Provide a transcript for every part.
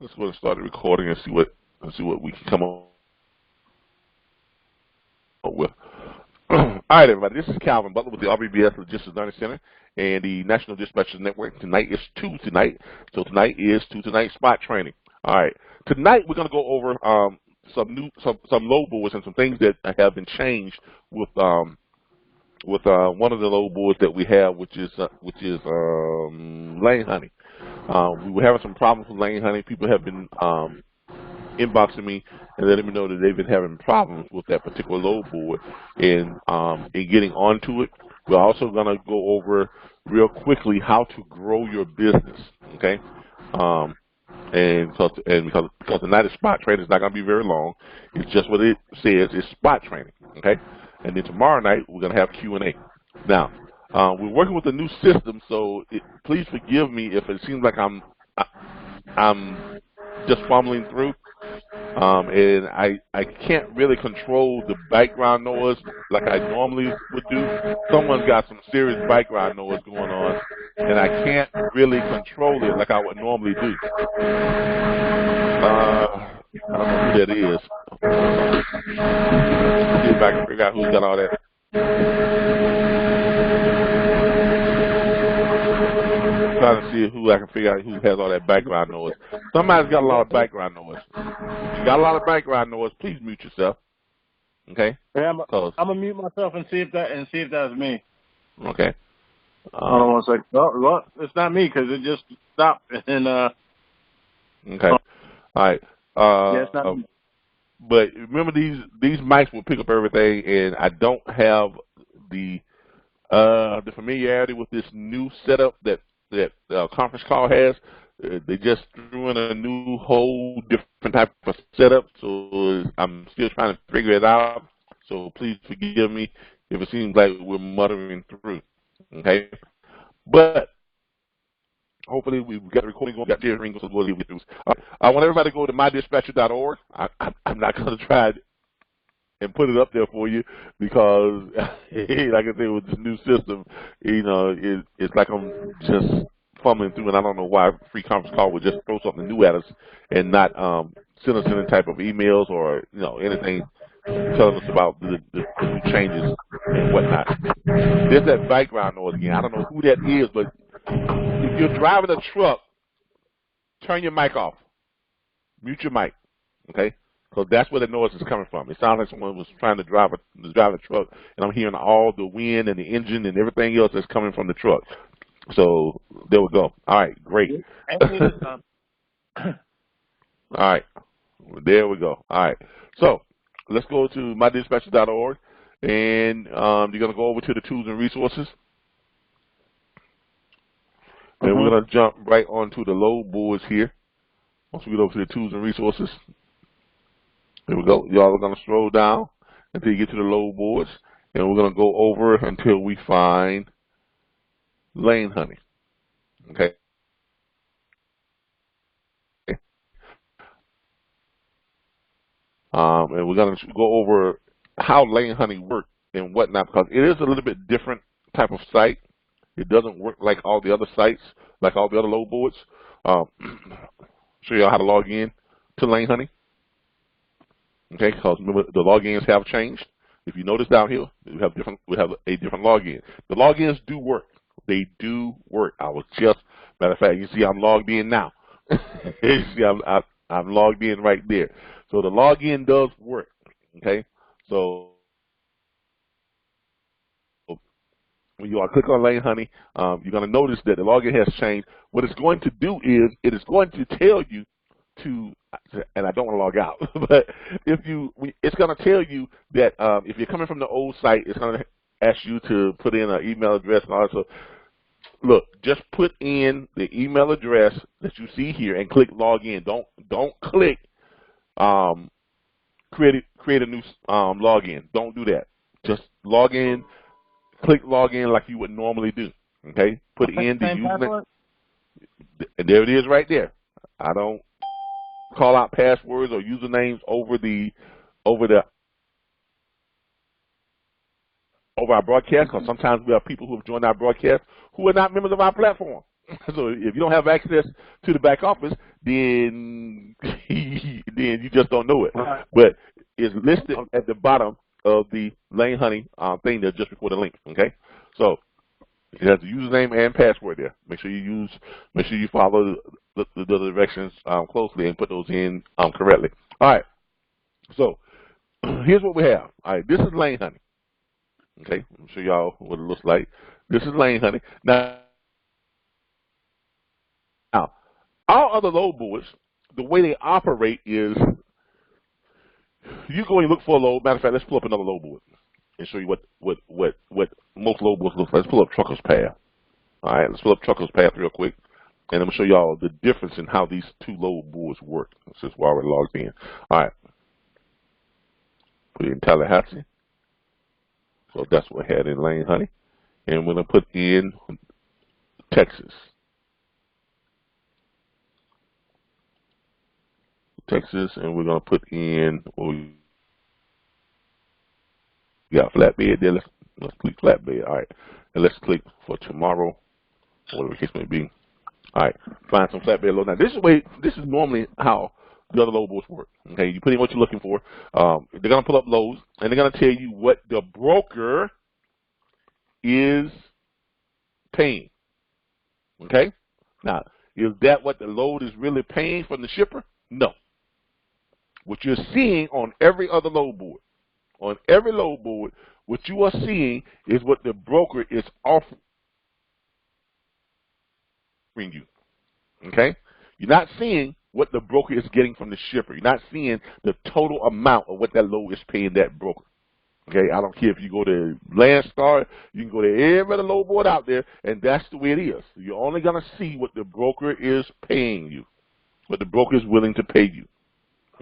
let's go and start the recording and see what we can come up with. All right, everybody. This is Calvin Butler with the RBBS Logistics Learning Center and the National Dispatchers Network. Tonight is Tuesday night, so tonight is Tuesday night spot training. All right. Tonight we're going to go over some load boards and some things that have been changed with one of the load boards that we have, which is Lane Honey. We were having some problems with Lane Honey. People have been inboxing me and letting me know that they've been having problems with that particular load board and getting onto it. We're also going to go over real quickly how to grow your business. Okay. Because tonight is spot training, it's not going to be very long. It's just what it says, it's spot training, okay? And then tomorrow night, we're going to have Q&A. Now, we're working with a new system, so please forgive me if it seems like I'm just fumbling through. And I can't really control the background noise like I normally would do. Someone's got some serious background noise going on, and I can't really control it like I would normally do. I don't know who that is. See if I can figure out who's got all that. I'm trying to see who I can figure out who has all that background noise. Somebody's got a lot of background noise. If you got a lot of background noise, please mute yourself. Okay? Yeah, I'm gonna mute myself and see if that's me. Okay. Hold on 1 second. Oh, well, it's not me because it just stopped and Okay. All right. Yeah, it's not me. But remember, these mics will pick up everything, and I don't have the familiarity with this new setup that conference call has. They just threw in a new whole different type of setup, so I'm still trying to figure it out. So please forgive me if it seems like we're muttering through. Okay, but hopefully we've got the recording going, got the hearing, so we'll get through. I want everybody to go to mydispatcher.org. I'm not going to try and put it up there for you because, like I said, with this new system, it's like I'm just fumbling through, and I don't know why free conference call would just throw something new at us and not send us any type of emails or anything telling us about the new changes and whatnot. There's that background noise again. I don't know who that is, but if you're driving a truck, turn your mic off. Mute your mic, okay? Because that's where the noise is coming from. It sounds like someone was trying to drive a truck, and I'm hearing all the wind and the engine and everything else that's coming from the truck. So there we go. All right, great. All right, there we go. All right, so let's go to mydispatcher.org, and you're going to go over to the tools and resources. And we're going to jump right onto the load boards here. Once we get over to the tools and resources, here we go. Y'all are going to scroll down until you get to the load boards. And we're going to go over until we find Lane Honey. Okay. And we're going to go over how Lane Honey works and whatnot, because it is a little bit different type of site. It doesn't work like all the other sites, like all the other load boards. Show y'all how to log in to Lane Honey. Okay, because remember the logins have changed. If you notice down here, we have a different login. The logins do work. They do work. Matter of fact, you see I'm logged in now. You see I'm logged in right there. So the login does work. Okay, so when you click on Lane Honey, you're going to notice that the login has changed. What it's going to do is it is going to tell you and I don't want to log out, but it's going to tell you that if you're coming from the old site, it's going to ask you to put in an email address and all that. So look, just put in the email address that you see here and click login. Don't click create a new login. Don't do that. Just log in. Click login like you would normally do. Okay, put in the username, and there it is right there. I don't call out passwords or usernames over our broadcast, because sometimes we have people who have joined our broadcast who are not members of our platform. So if you don't have access to the back office, then then you just don't know it. Right. But it's listed at the bottom of the Lane Honey thing there just before the link. Okay, so it has the username and password there. Make sure you follow the directions closely and put those in correctly. All right. So here's what we have. All right, this is Lane Honey. Okay, I'm show y'all what it looks like. This is Lane Honey. Now, all other load boards, the way they operate is you go and look for a load. Matter of fact, let's pull up another load board and show you what most load boards look like. Let's pull up Trucker's Path. All right, let's pull up Trucker's Path real quick, and I'm gonna show y'all the difference in how these two load boards work. This is why we're logged in. All right, put it in Tallahassee. So that's what we had in Lane Honey, and we're gonna put in Texas. And we're gonna put in. We got flatbed there. Let's click flatbed. All right, and let's click for tomorrow, whatever the case may be. All right, find some flatbed load. Now this is normally how the other load boards work. Okay, you put in what you're looking for. They're gonna pull up loads, and they're gonna tell you what the broker is paying. Okay, now is that what the load is really paying from the shipper? No. What you're seeing on every other load board, what you are seeing is what the broker is offering you. Okay? You're not seeing what the broker is getting from the shipper. You're not seeing the total amount of what that load is paying that broker. Okay? I don't care if you go to Landstar, you can go to every other load board out there, and that's the way it is. You're only going to see what the broker is paying you, what the broker is willing to pay you.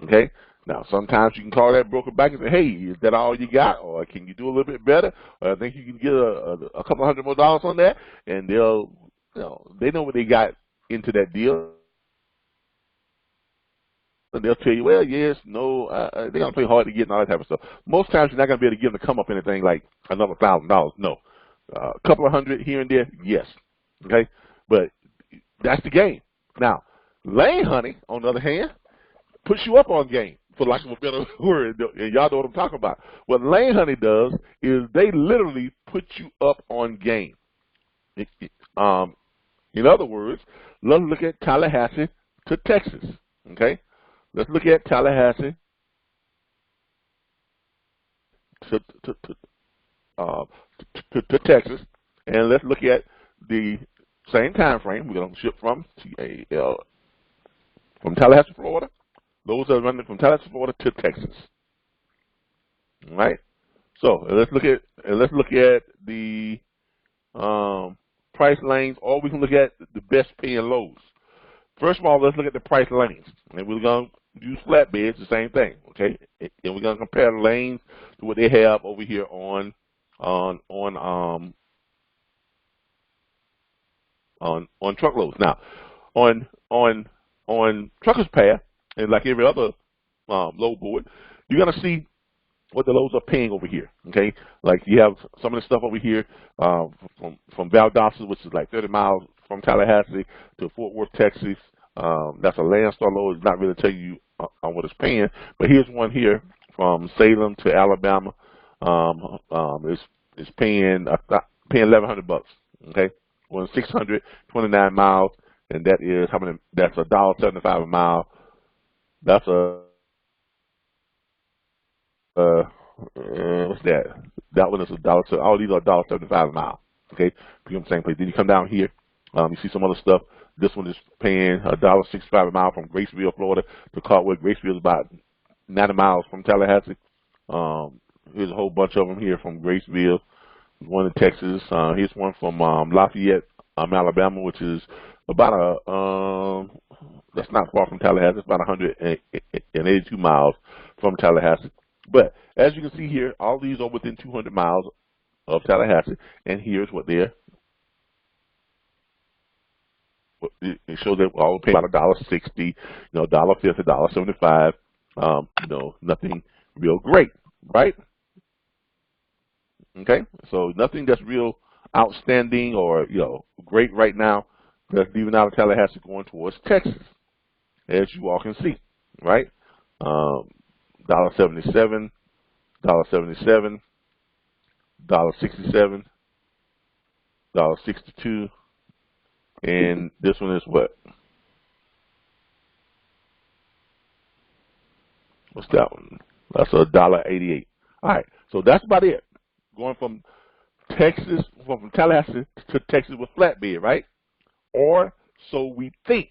Okay? Now, sometimes you can call that broker back and say, hey, is that all you got? Or can you do a little bit better? Or I think you can get a couple $100 more on that. And they know what they got into that deal. And they'll tell you, well, yes, no, they're going to play hard to get and all that type of stuff. Most times you're not going to be able to give them to come up anything like another $1,000. No. A couple of hundred here and there, yes. Okay? But that's the game. Now, Lane Honey, on the other hand, puts you up on game, for lack of a better word, and y'all know what I'm talking about. What Lane Honey does is they literally put you up on game. In other words, let's look at Tallahassee to Texas. Okay, let's look at Tallahassee to Texas, and let's look at the same time frame. We're going to ship from Tallahassee, Florida. Those are running from Tallahassee, Florida to Texas. All right. So let's look at the price lanes, or we can look at the best paying loads. First of all, let's look at the price lanes, and we're going to use flatbeds, the same thing. Okay, and we're going to compare the lanes to what they have over here on truckloads. Now, on Trucker's Path, and like every other load board, you're going to see what the loads are paying over here. Okay, like you have some of the stuff over here from Valdosta, which is like 30 miles from Tallahassee to Fort Worth, Texas. That's a Landstar load. It's not really telling you on what it's paying, but here's one here from Salem to Alabama. It's paying $1,100. Okay, on 629 miles, and that is how many? That's $1.75 a mile. That's what's that? That one is $1. All these are $1.75 a mile. Okay, from the same place. Then you come down here, you see some other stuff. This one is paying $1.65 a mile from Graceville, Florida to Caldwell. Graceville is about 90 miles from Tallahassee. Here's a whole bunch of them here from Graceville. One in Texas. Here's one from Lafayette, Alabama, which is about that's not far from Tallahassee. It's about 182 miles from Tallahassee. But as you can see here, all these are within 200 miles of Tallahassee, and here's what they're. It shows that all pay about $1.60, $1.50, $1.75. Nothing real great, right? Okay, so nothing that's real outstanding or great right now. that's leaving out of Tallahassee going towards Texas, as you all can see, right? $1.77, $1.77, $1.67, $1.62, and this one is what? What's that one? That's $1.88. All right, so that's about it. Going from Texas, from Tallahassee to Texas with flatbed, right? Or so we think.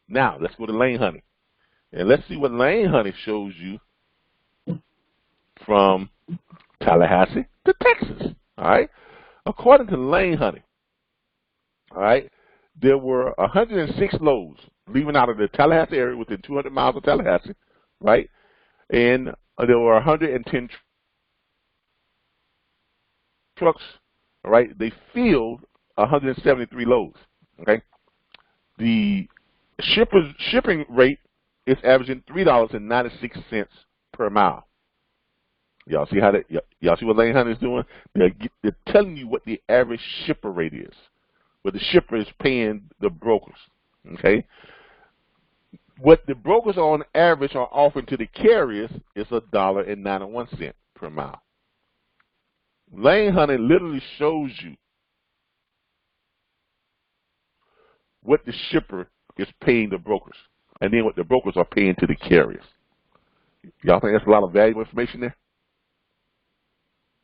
Now let's go to Lane Honey, and let's see what Lane Honey shows you from Tallahassee to Texas. All right. According to Lane Honey, all right, there were 106 loads leaving out of the Tallahassee area within 200 miles of Tallahassee, right? And there were 110 trucks, all right? They filled 173 loads, okay? The shipping rate is averaging $3.96 per mile. Y'all see how that? Y'all see what Lane Honey is doing? They're telling you what the average shipper rate is, what the shipper is paying the brokers, okay? What the brokers on average are offering to the carriers is $1.91 per mile. Lane Honey literally shows you what the shipper is paying the brokers, and then what the brokers are paying to the carriers. Y'all think that's a lot of valuable information there?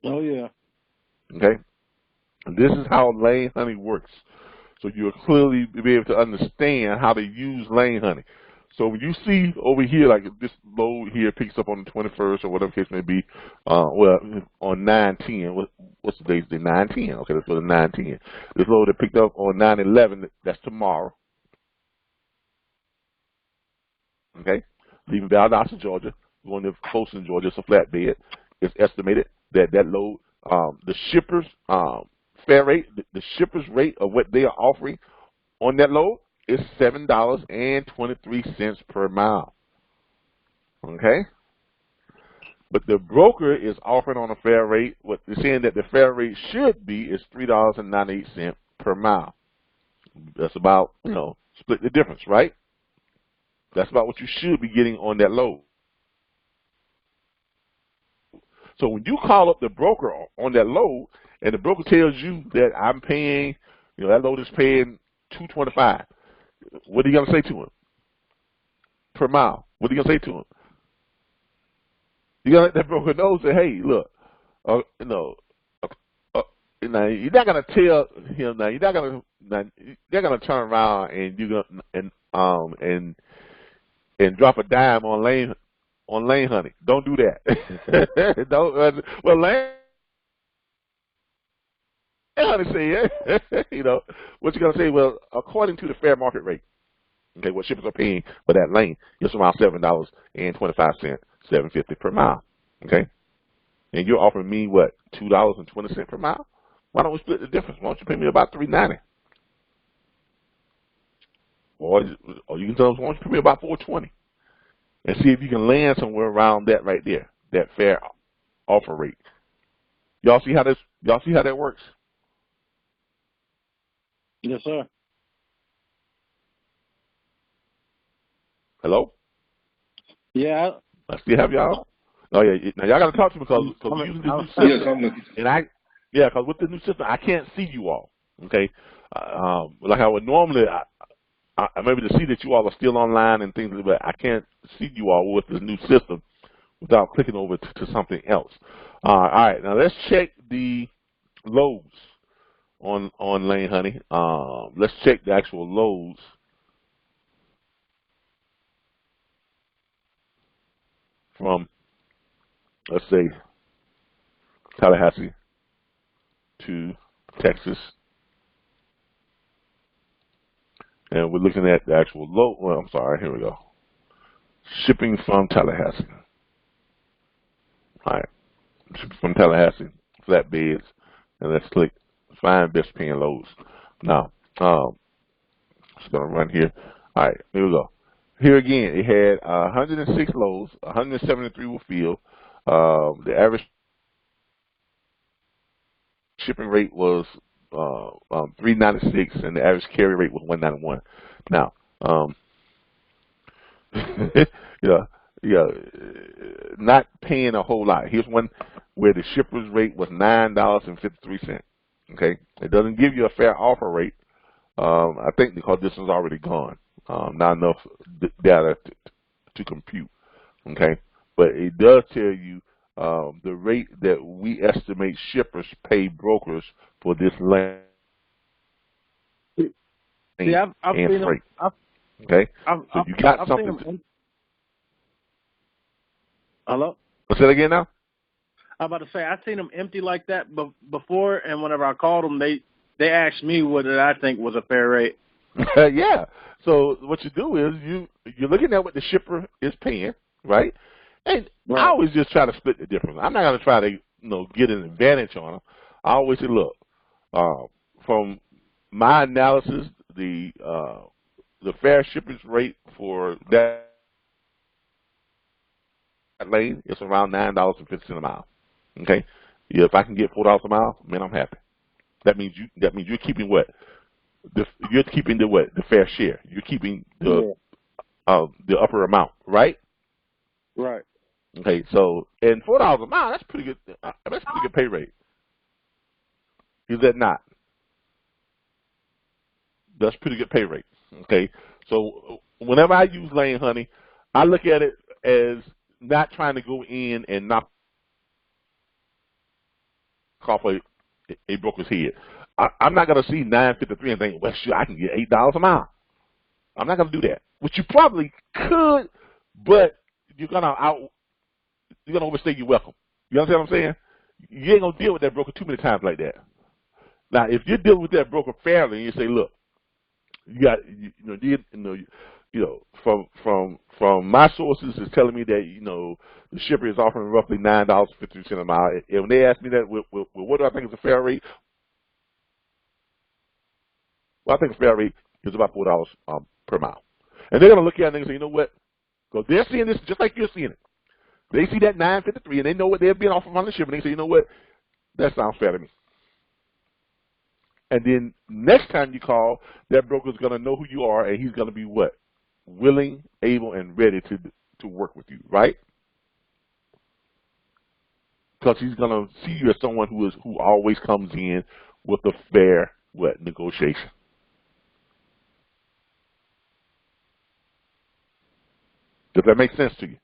Oh, yeah. Okay? And this is how Lane Honey works. So you'll clearly be able to understand how to use Lane Honey. So when you see over here, like this load here picks up on the 21st or whatever case may be, well, on 9/10, what's the date? It's 9/10. Okay, let's go to 9/10. This load that picked up on 9/11, that's tomorrow. Okay, leaving Valdosta, Georgia, going to Folsom, Georgia. It's a flatbed. It's estimated that that load, the shipper's fare rate, the shipper's rate of what they are offering on that load is $7.23 per mile. Okay? But the broker is offering on a fare rate, what they're saying that the fare rate should be is $3.98 per mile. That's about, split the difference, right? That's about what you should be getting on that load. So when you call up the broker on that load, and the broker tells you that I'm paying, that load is paying $2.25. What are you going to say to him? Per mile. What are you going to say to him? You're going to let that broker know, say, hey, look, now you're not going to tell him, now you're not going to turn around and you're going and drop a dime on Lane Honey. Don't do that. Well, Lane Honey say, what you going to say? Well, according to the fair market rate, okay, what shippers are paying for that lane, it's around $7.25, $7.50 per mile, okay? And you're offering me, what, $2.20 per mile? Why don't we split the difference? Why don't you pay me about $3.90? Or you can tell them, why don't you pay me about $4.20? And see if you can land somewhere around that right there, that fair offer rate. Y'all see how that works? Yes, sir. Hello? Yeah. I still have y'all. Oh yeah. Now y'all got to talk to me because we're using the new system. Yes, I'm with you. And because with the new system, I can't see you all. Okay. Like I would normally, I'm able to see that you all are still online and things, but I can't see you all with the new system without clicking over to something else. All right. Now let's check the loads on Lane Honey. Let's check the actual loads. From, let's say, Tallahassee to Texas. And we're looking at the actual load. Well, I'm sorry, here we go. Shipping from Tallahassee. All right. Shipping from Tallahassee, flatbeds. And let's click find best paying loads. Now, it's going to run here. All right, here we go. Here again, it had 106 loads, 173 were filled. The average shipping rate was 396, and the average carry rate was 191. Now, yeah, yeah, not paying a whole lot. Here's one where the shipper's rate was $9.53. Okay, it doesn't give you a fair offer rate. I think because this is already gone, not enough data to compute. Okay, but it does tell you the rate that we estimate shippers pay brokers for this lane I've and seen freight. them. Okay, so you got I've something. seen them. Hello? Say that again now. I'm about to say I've seen them empty like that before, and whenever I called them, they asked me what I think was a fair rate. Yeah. So what you do is you're looking at what the shipper is paying, right? And Right. I always just try to split the difference. I'm not going to try to get an advantage on them. I always say, look, from my analysis, the fair shipper's rate for that lane is around $9.50 a mile. Okay, yeah, if I can get $4 a mile, man, I'm happy. That means you're keeping what? You're keeping the fair share. You're keeping the upper amount, right? Right. Okay, so and $4 a mile, that's pretty good. That's a pretty good pay rate. Is that not? That's pretty good pay rate. Okay, so whenever I use Lane Honey, I look at it as not trying to go in and knock off a broker's head. I'm not going to see $9.53 and think, well, sure, I can get $8 a mile. I'm not going to do that. Which you probably could, but you're going to overstay your welcome. You understand what I'm saying? You ain't going to deal with that broker too many times like that. Now, if you're dealing with that broker fairly, and you say, look, you got, from my sources is telling me that the shipper is offering roughly $9.50 a mile. And when they ask me that, well, what do I think is a fair rate? Well, I think a fair rate is about $4 per mile. And they're going to look at it and say, you know what? Because they're seeing this just like you're seeing it. They see that $9.53 and they know what they're being offered from the shipper. And they say, you know what? That sounds fair to me. And then next time you call, that broker is going to know who you are, and he's going to be what? Willing, able, and ready to work with you, right? Because he's going to see you as someone who always comes in with a fair negotiation. Does that make sense to you?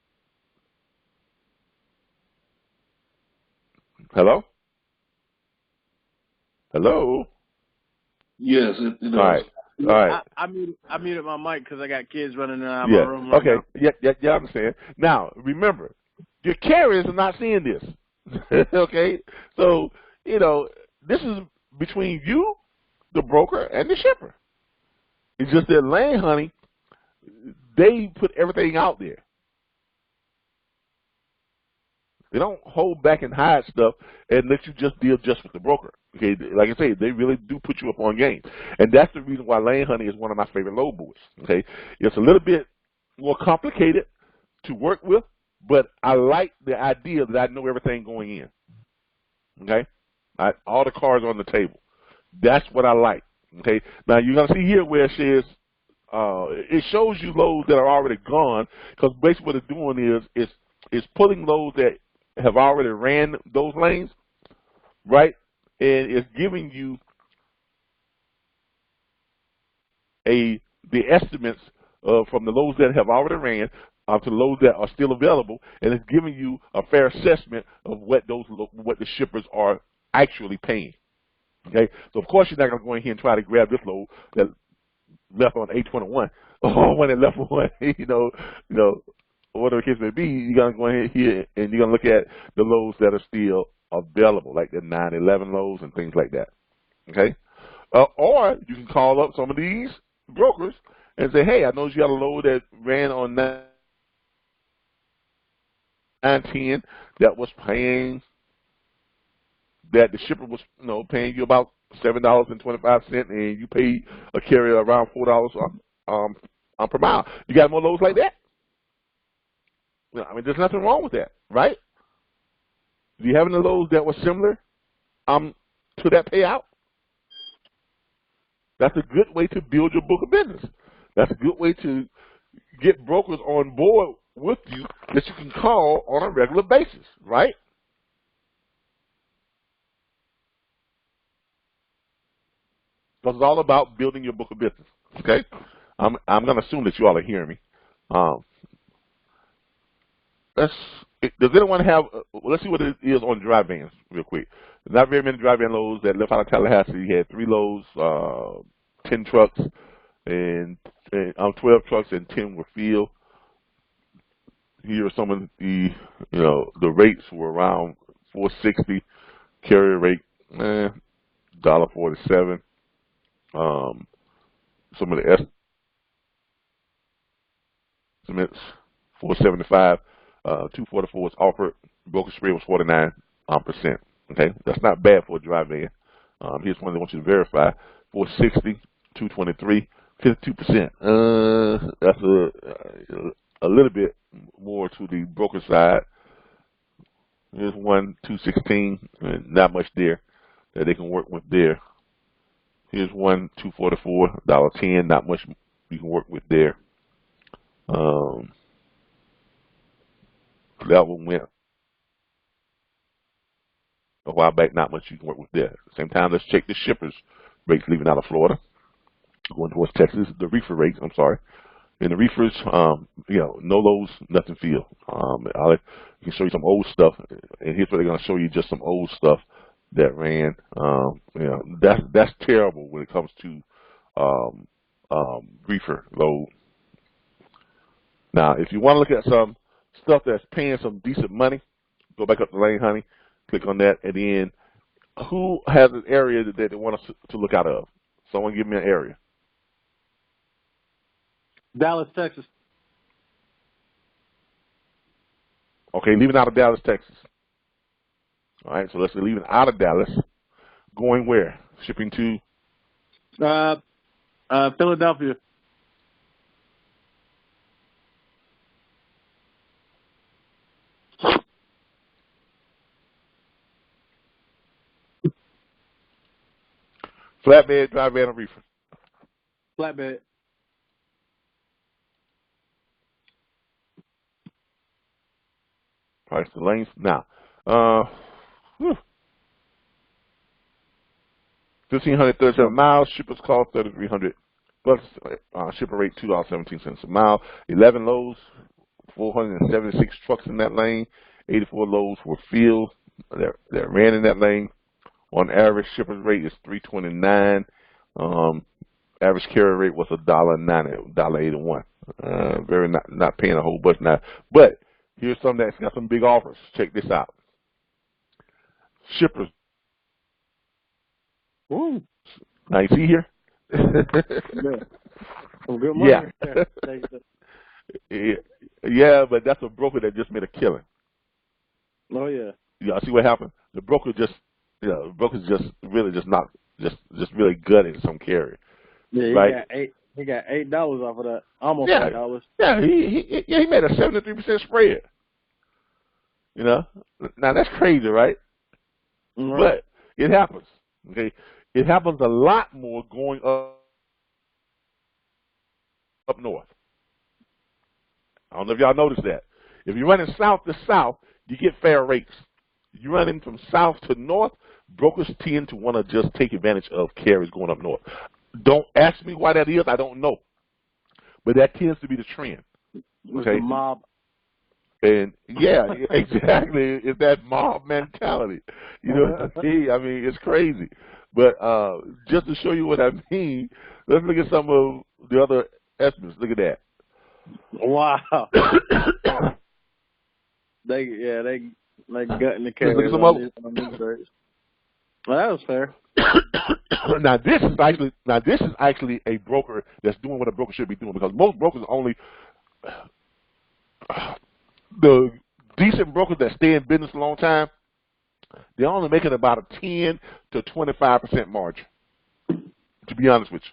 Hello? Hello? Yes, it does. All right. All right. I muted my mic because I got kids running around Yeah. my room. Right Okay. now. Yeah, I understand. Now, remember, your carriers are not seeing this. Okay? So, this is between you, the broker, and the shipper. It's just that Lane Honey, they put everything out there. They don't hold back and hide stuff and let you just deal just with the broker. Okay, like I say, they really do put you up on game. And that's the reason why Lane Honey is one of my favorite load boards. Okay, it's a little bit more complicated to work with, but I like the idea that I know everything going in. Okay, all the cards on the table. That's what I like. Okay, now you're going to see here where it says, it shows you loads that are already gone, because basically what it's doing is it's pulling loads that have already ran those lanes, right? And it's giving you the estimates from the loads that have already ran to the loads that are still available, and it's giving you a fair assessment of what the shippers are actually paying. Okay, so of course you're not going to go in here and try to grab this load that left on 821 or when it left on whatever the case may be. You're going to go in here and you're going to look at the loads that are still available, like the 911 loads and things like that. Okay, or you can call up some of these brokers and say, hey, I know you got a load that ran on 910 that was paying, that the shipper was paying you about $7.25, and you paid a carrier around $4 per mile. You got more loads like that? I mean, there's nothing wrong with that, right? Do you have any loads that were similar to that payout? That's a good way to build your book of business. That's a good way to get brokers on board with you that you can call on a regular basis, right? Because it's all about building your book of business. Okay, I'm going to assume that you all are hearing me. Does anyone have? Let's see what it is on dry vans real quick. There's not very many dry van loads that left out of Tallahassee. You had 3 loads, 10 trucks, and 12 trucks, and 10 were filled. Here are some of the, the rates were around $4.60. Carrier rate, $1.47. Some of the estimates, $4.75. 244 was offered. Broker spread was 49%. Okay, that's not bad for a dry van. Here's one that I want you to verify: 460, 223, 52%. That's a little bit more to the broker side. Here's one 216, and not much there that they can work with there. Here's one 244, $1.10, not much you can work with there. That one went a while back, not much you can work with there. At the same time, let's check the shippers rates leaving out of Florida, going towards Texas. The reefer rates, I'm sorry. In the reefers, no lows, nothing filled. I can show you some old stuff, and here's where they're going to show you just some old stuff that ran. That's terrible when it comes to reefer load. Now, if you want to look at some stuff that's paying some decent money, go back up the lane, honey. Click on that, and then who has an area that they want us to look out of? Someone give me an area. Dallas, Texas. Okay, leaving out of Dallas, Texas. All right, so let's leave it out of Dallas. Going where? Shipping to? Philadelphia. Flatbed, dry van, or reefer? Flatbed. Price the lanes. Now, 1,537 miles. Shippers cost $3,300 plus shipper rate $2.17 a mile. 11 loads, 476 trucks in that lane. 84 loads were filled that ran in that lane. On average, shipper's rate is $3.29. Average carrier rate was $1.90, $1.81. Very not paying a whole bunch now. But here's something that's got some big offers. Check this out. Shippers. Ooh. Now you see here? Some good money. Yeah. Yeah, but that's a broker that just made a killing. Oh yeah. Yeah, see what happened? The broker just really gutted some carrier. Yeah, right? He got $8 off of that. Almost $8. Yeah, he made a 73% spread. Now that's crazy, right? Right. But it happens. Okay, it happens a lot more going up north. I don't know if y'all noticed that. If you're running south to south, you get fair rates. You're running from south to north, brokers tend to want to just take advantage of carriers going up north. Don't ask me why that is. I don't know. But that tends to be the trend. Okay? The mob. And, yeah, exactly. It's that mob mentality. You know what I mean? I mean, it's crazy. But just to show you what I mean, let's look at some of the other estimates. Look at that. Wow. they gutting the carriers. Look at some other. Well, that was fair. Now this is actually a broker that's doing what a broker should be doing, because most brokers only the decent brokers that stay in business a long time, they're only making about a 10 to 25% margin. To be honest with you,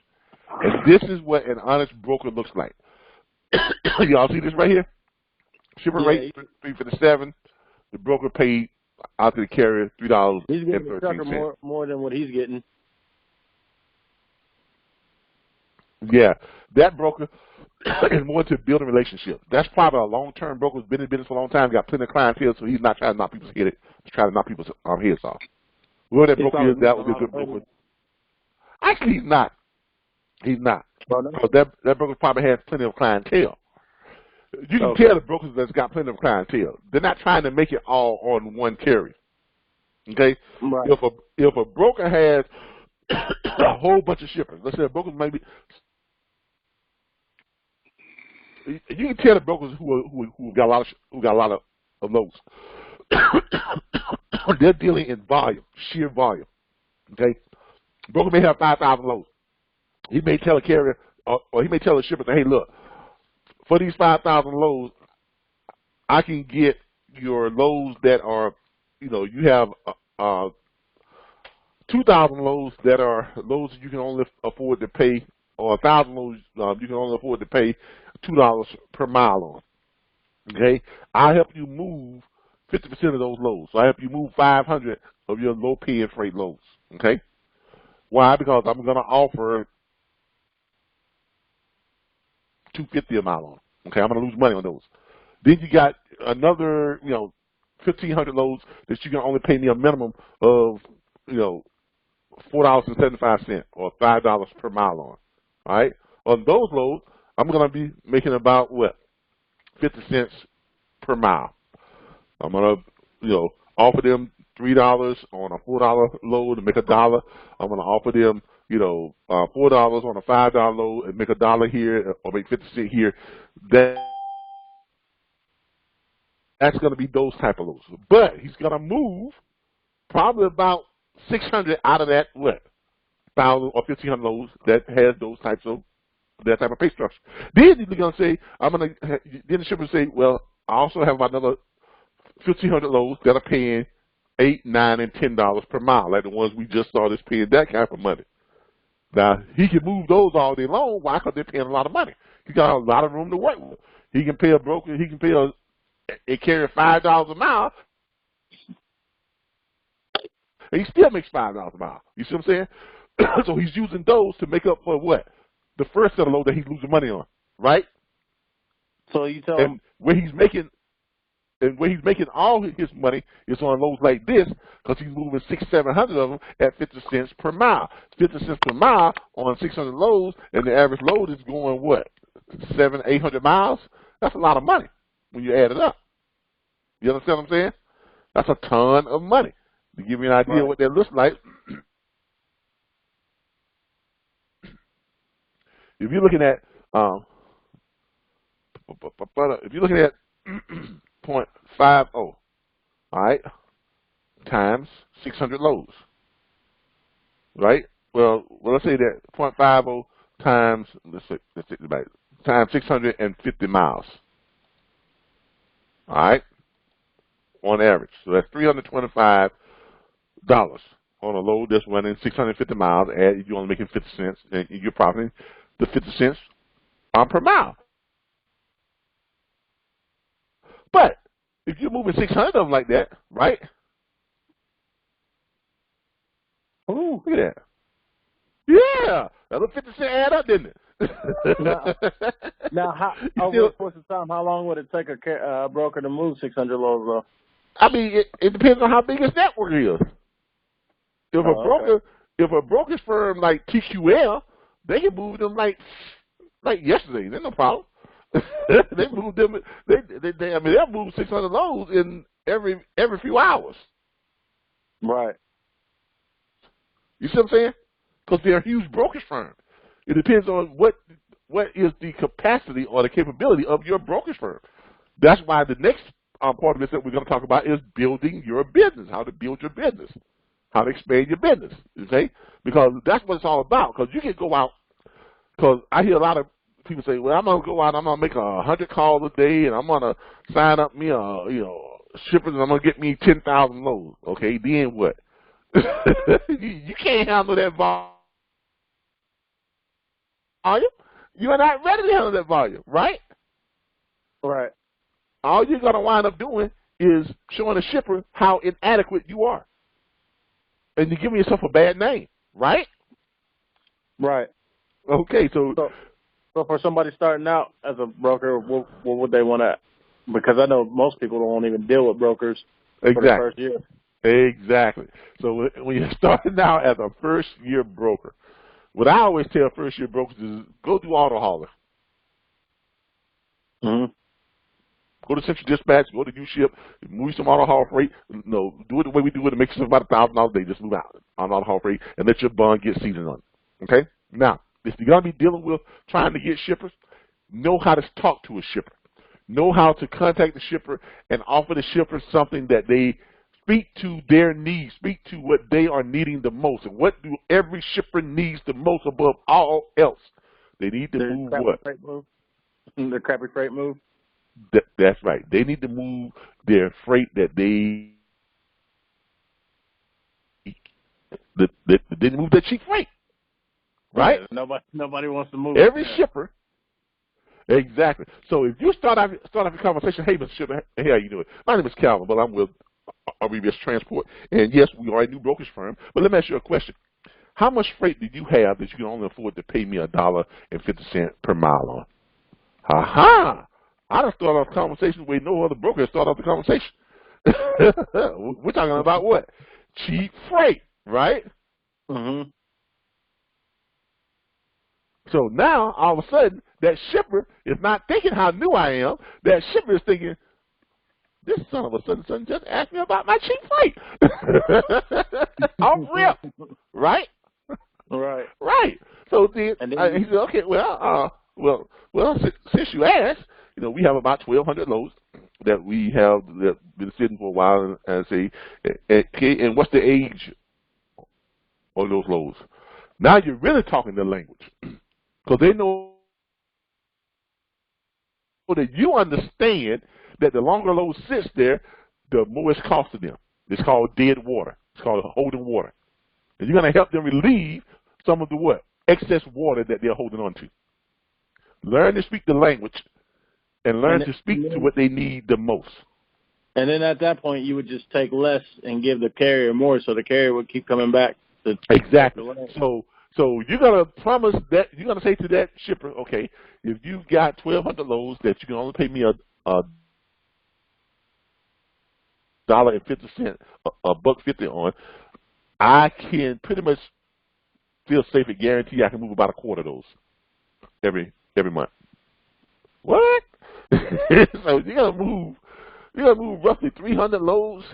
and this is what an honest broker looks like. Y'all see this right here? Shipper rate $3.57. The broker paid out to the carrier $3.13. He's getting the trucker more than what he's getting. Yeah, that broker is more into building relationships. That's probably a long-term broker who's been in business for a long time, got plenty of clientele, so he's not trying to knock people's head. He's trying to knock people's heads off. Whoever that broker is, that would be a good broker. Actually, he's not. He's not. Because that broker probably has plenty of clientele. You can tell the brokers that's got plenty of clientele. They're not trying to make it all on one carrier. Okay? Right. If a broker has a whole bunch of shippers, let's say a broker maybe, you can tell the brokers who got a lot of loads. They're dealing in volume, sheer volume. Okay? Broker may have 5,000 loads. He may tell a carrier, or he may tell a shipper, hey, look, for these 5,000 loads, I can get your loads that are, you have 2,000 loads that are loads that you can only afford to pay, or 1,000 loads you can only afford to pay $2 per mile on. Okay, I help you move 50% of those loads. So I help you move 500 of your low-paying freight loads. Okay, why? Because I'm going to offer $250 a mile on. Okay, I'm going to lose money on those. Then you got another, 1,500 loads that you can only pay me a minimum of, $4.75 or $5 per mile on. All right, on those loads, I'm going to be making about what, 50 cents per mile. I'm going to, offer them $3 on a $4 load and make $1. I'm going to offer them, $4 on a $5 load and make $1 here or make 50 cents here. That's going to be those type of loads. But he's going to move probably about 600 out of that, 1,000 or 1,500 loads that has that type of pay structure. Then he's going to say, then the shipper say, well, I also have another 1,500 loads that are paying $8, $9, and $10 per mile, like the ones we just saw that's paying that kind of money. Now, he can move those all day long. Why? Because they're paying a lot of money. He got a lot of room to work with. He can pay a broker, he can pay a carrier $5 a mile, and he still makes $5 a mile. You see what I'm saying? So he's using those to make up for what? The first set of load that he's losing money on, right? So you tell him where he's making all his money is on loads like this, because he's moving 600-700 of them at 50 cents per mile. 50 cents per mile on 600 loads, and the average load is going what? 700-800 miles? That's a lot of money when you add it up. You understand what I'm saying? That's a ton of money. To give you an idea of what that looks like, if you're looking at 0.50, all right, times 600 loads, right? Well, let's say that 0.50 times times 650 miles, all right, on average. So that's $325 on a load that's running 650 miles. And you're only making 50 cents, and you're profiting the 50 cents per mile. But if you're moving 600 of them like that, right? Oh, look at that. Yeah, that little 50 cent add up, didn't it? Now, over the course of time, how long would it take a broker to move 600 loads, though? I mean, it depends on how big his network is. If a brokerage firm like TQL, they can move them like yesterday. There's no problem. They move them. They'll move 600 loads in every few hours. Right. You see what I'm saying? Because they're a huge brokerage firm. It depends on what is the capacity or the capability of your brokerage firm. That's why the next part of this that we're going to talk about is building your business, how to build your business, how to expand your business, okay? Because that's what it's all about. Because you can go out, because I hear a lot of people say, well, I'm going to go out, I'm going to make 100 calls a day, and I'm going to sign up me shippers, and I'm going to get me 10,000 loads. Okay, then what? You can't handle that volume. You're not ready to handle that volume, right? Right. All you're going to wind up doing is showing a shipper how inadequate you are. And you're giving yourself a bad name, right? Right. Okay, so So for somebody starting out as a broker, what would they want to? Because I know most people don't even deal with brokers for the first year. Exactly. So when you're starting out as a first-year broker, what I always tell first-year brokers is go do auto hauler. Mm-hmm. Go to Central Dispatch, go to U-Ship, move some auto haul freight. No, do it the way we do it. It makes us about $1,000 a day. Just move out on auto haul freight and let your bond get seasoned on it. Okay? Now, if you're going to be dealing with trying to get shippers, know how to talk to a shipper. Know how to contact the shipper and offer the shipper something that they speak to their needs, speak to what they are needing the most. And what do every shipper needs the most above all else? They need to move what? The crappy freight move? That's right. They need to move their freight that they didn't move their cheap freight. Right? Yeah, nobody wants to move. Every shipper. Exactly. So if you start off your conversation, hey, Mr. Shipper, hey, how you doing? My name is Calvin, but I'm with RBBS Transport. And yes, we are a new brokerage firm. But let me ask you a question. How much freight do you have that you can only afford to pay me $1.50 per mile on? Ha-ha! I done started off the conversation where no other broker has started off the conversation. We're talking about what? Cheap freight, right? Mm-hmm. So now, all of a sudden, that shipper is not thinking how new I am. That shipper is thinking, this son of a son just asked me about my cheap freight. Off rip, right? Right. Right. So then, he said, okay, well, since you asked, we have about 1,200 loads that we have that been sitting for a while, and say, okay, and what's the age of those loads? Now you're really talking their language, because they know that you understand that the longer a load sits there, the more it's costing them. It's called dead water. It's called holding water. And you're going to help them relieve some of the what? Excess water that they're holding on to. Learn to speak the language and learn to speak to what they need the most. And then at that point, you would just take less and give the carrier more, so the carrier would keep coming back. Exactly. So you're going to promise that, you're going to say to that shipper, okay, if you've got 1,200 loads that you can only pay me $1.50, $1.50 on, I can pretty much feel safe and guarantee I can move about a quarter of those every month. What? So you're gonna move roughly 300 loads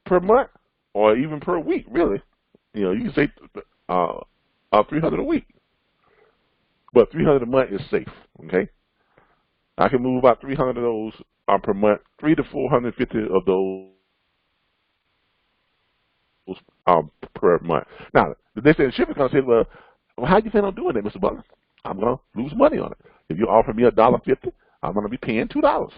per month, or even per week, really. You can say 300 a week, but 300 a month is safe. Okay, I can move about 300 of those per month, 300 to 450 of those per month. Now, the next thing the shipper's gonna say, well, how do you plan on doing that, Mr. Butler? I'm gonna lose money on it. If you offer me $1.50, I'm gonna be paying $2.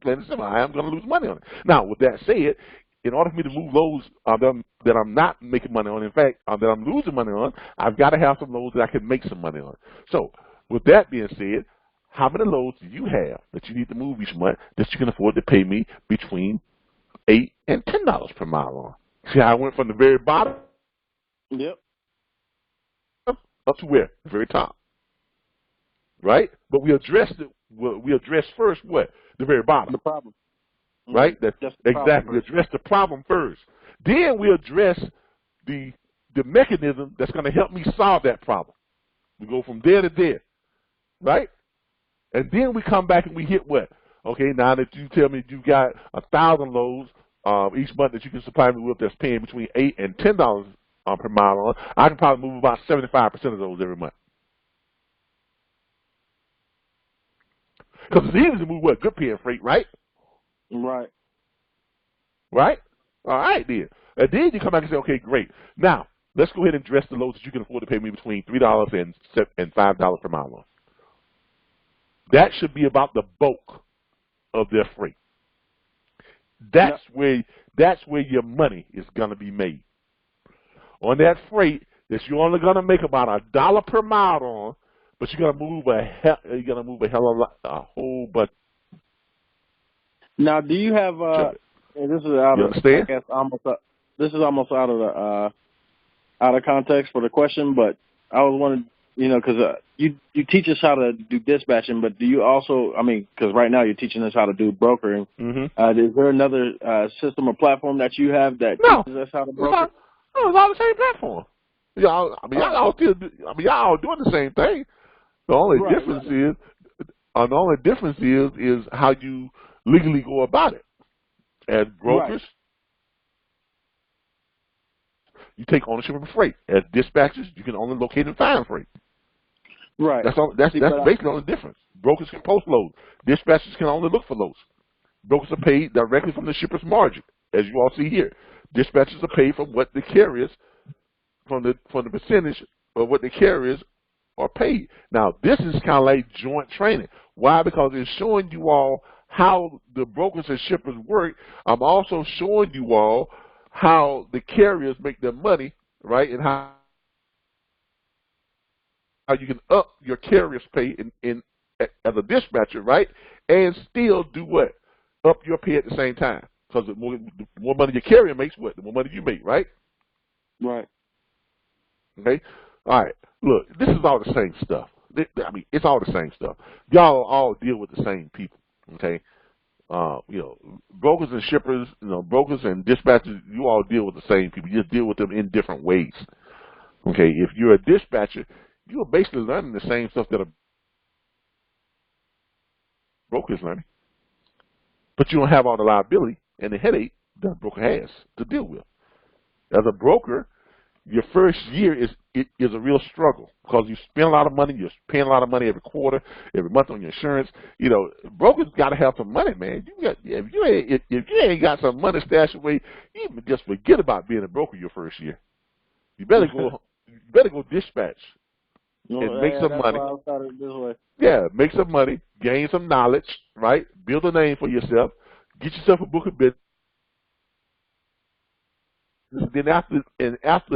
Plain and simple. I am gonna lose money on it. Now, with that said, in order for me to move loads that I'm not making money on, in fact, that I'm losing money on, I've got to have some loads that I can make some money on. So, with that being said, how many loads do you have that you need to move each month that you can afford to pay me between $8 and $10 per mile on? See how I went from the very bottom? Yep. Up to where? The very top. Right? But we addressed it. We addressed first what? The very bottom. The problem. Right? That's exactly. We First. address the problem first. Then we address the mechanism that's going to help me solve that problem. We go from there to there. Right? And then we come back and we hit what? Okay, now that you tell me you've got 1,000 loads each month that you can supply me with that's paying between $8 and $10 per mile on, I can probably move about 75% of those every month. Because it's easy to move what? Good paying freight, right? Right. Right? All right, then. And then you come back and say, okay, great. Now, let's go ahead and address the loads that you can afford to pay me between $3 and $5 per mile on. That should be about the bulk of their freight. That's where your money is going to be made. On that freight that you're only going to make about $1 per mile on, but you're going to move a whole bunch. Now, do you have this is out you of understand? I guess this is almost out of out of context for the question, but I was wondering, because you teach us how to do dispatching, but do you also, because right now you're teaching us how to do brokering. Mm-hmm. Is there another system or platform that you have that teaches us how to broker? No, it's all the same platform. Y'all, y'all all doing the same thing. The only difference is how you legally go about it. As brokers, you take ownership of the freight. As dispatchers, you can only locate and find freight. Right. That's basically the only difference. Brokers can post loads. Dispatchers can only look for loads. Brokers are paid directly from the shipper's margin, as you all see here. Dispatchers are paid from what the carriers, from the percentage of what the carriers are paid. Now, this is kind of like joint training. Why? Because it's showing you all how the brokers and shippers work. I'm also showing you all how the carriers make their money, right, and how you can up your carrier's pay as a dispatcher, right, and still do what? Up your pay at the same time. Because the more money your carrier makes, the more money you make, right? Right. Okay? All right. Look, this is all the same stuff. It's all the same stuff. Y'all all deal with the same people, okay? Brokers and shippers, brokers and dispatchers, you all deal with the same people. You just deal with them in different ways. Okay? If you're a dispatcher, you're basically learning the same stuff that a broker is learning. But you don't have all the liability and the headache that a broker has to deal with. As a broker, your first year is a real struggle because you spend a lot of money. You're paying a lot of money every quarter, every month on your insurance. Brokers got to have some money, man. If you ain't got some money stashed away, you can just forget about being a broker your first year. You better go dispatch and make some money. Why I started this way. Yeah, make some money, gain some knowledge, right? Build a name for yourself, get yourself a book of business. Then after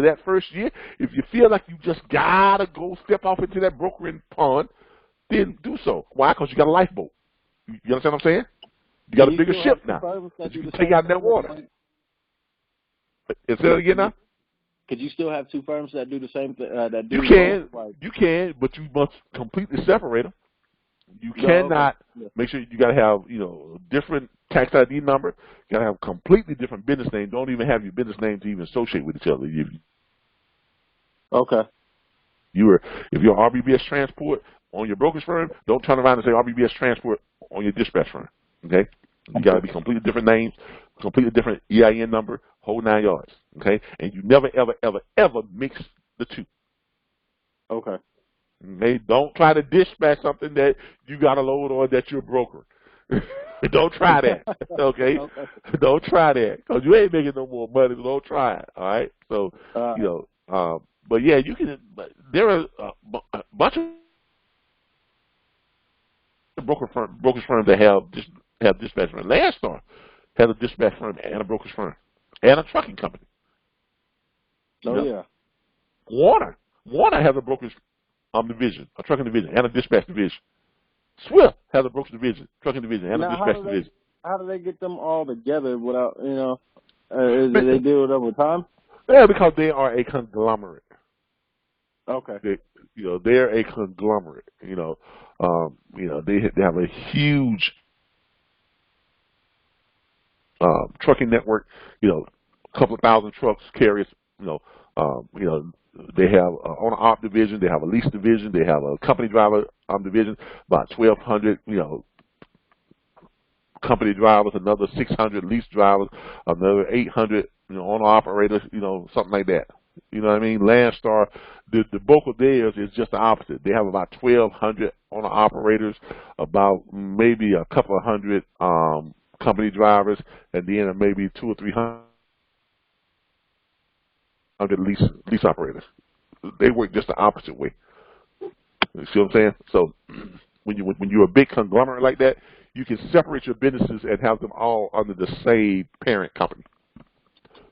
that first year, if you feel like you just gotta go step off into that brokering pond, then do so. Why? Because you got a lifeboat. You understand what I'm saying? You got a bigger ship now that you can take out in that water. Say that again now. Could you still have two firms that do the same thing? You can, but you must completely separate them. You cannot make sure you got to have, different tax ID number. You got to have a completely different business name. Don't even have your business name to even associate with each other. Okay. If you're RBBS Transport on your brokerage firm, don't turn around and say RBBS Transport on your dispatch firm. Okay? You got to be completely different names, completely different EIN number, whole 9 yards. Okay? And you never, ever, ever, ever mix the two. Okay. Okay? Don't try to dispatch something that you got a load on that you're a broker. Don't try that. Okay? Don't try that because you ain't making no more money. So don't try it. All right? So but yeah, you can. There are a bunch of brokerage firms that have dispatch firms. Landstar has a dispatch firm and a brokerage firm and a trucking company. Yeah. Warner has a brokerage division, a trucking division, and a dispatch division. Swift has a brokerage division, trucking division, and a dispatch division. How do they get them all together without, do they do it over time? Yeah, because they are a conglomerate. Okay. They're a conglomerate. They have a huge trucking network. A couple of thousand trucks, carriers. They have on an op division. They have a lease division. They have a company driver division. About 1,200. Company drivers, another 600 lease drivers, another 800 owner operators. Something like that. You know what I mean? Landstar, the bulk of theirs is just the opposite. They have about 1,200 owner operators, about maybe a couple of hundred company drivers, and then maybe 200 or 300 lease operators. They work just the opposite way. You see what I'm saying? So when you're a big conglomerate like that, you can separate your businesses and have them all under the same parent company.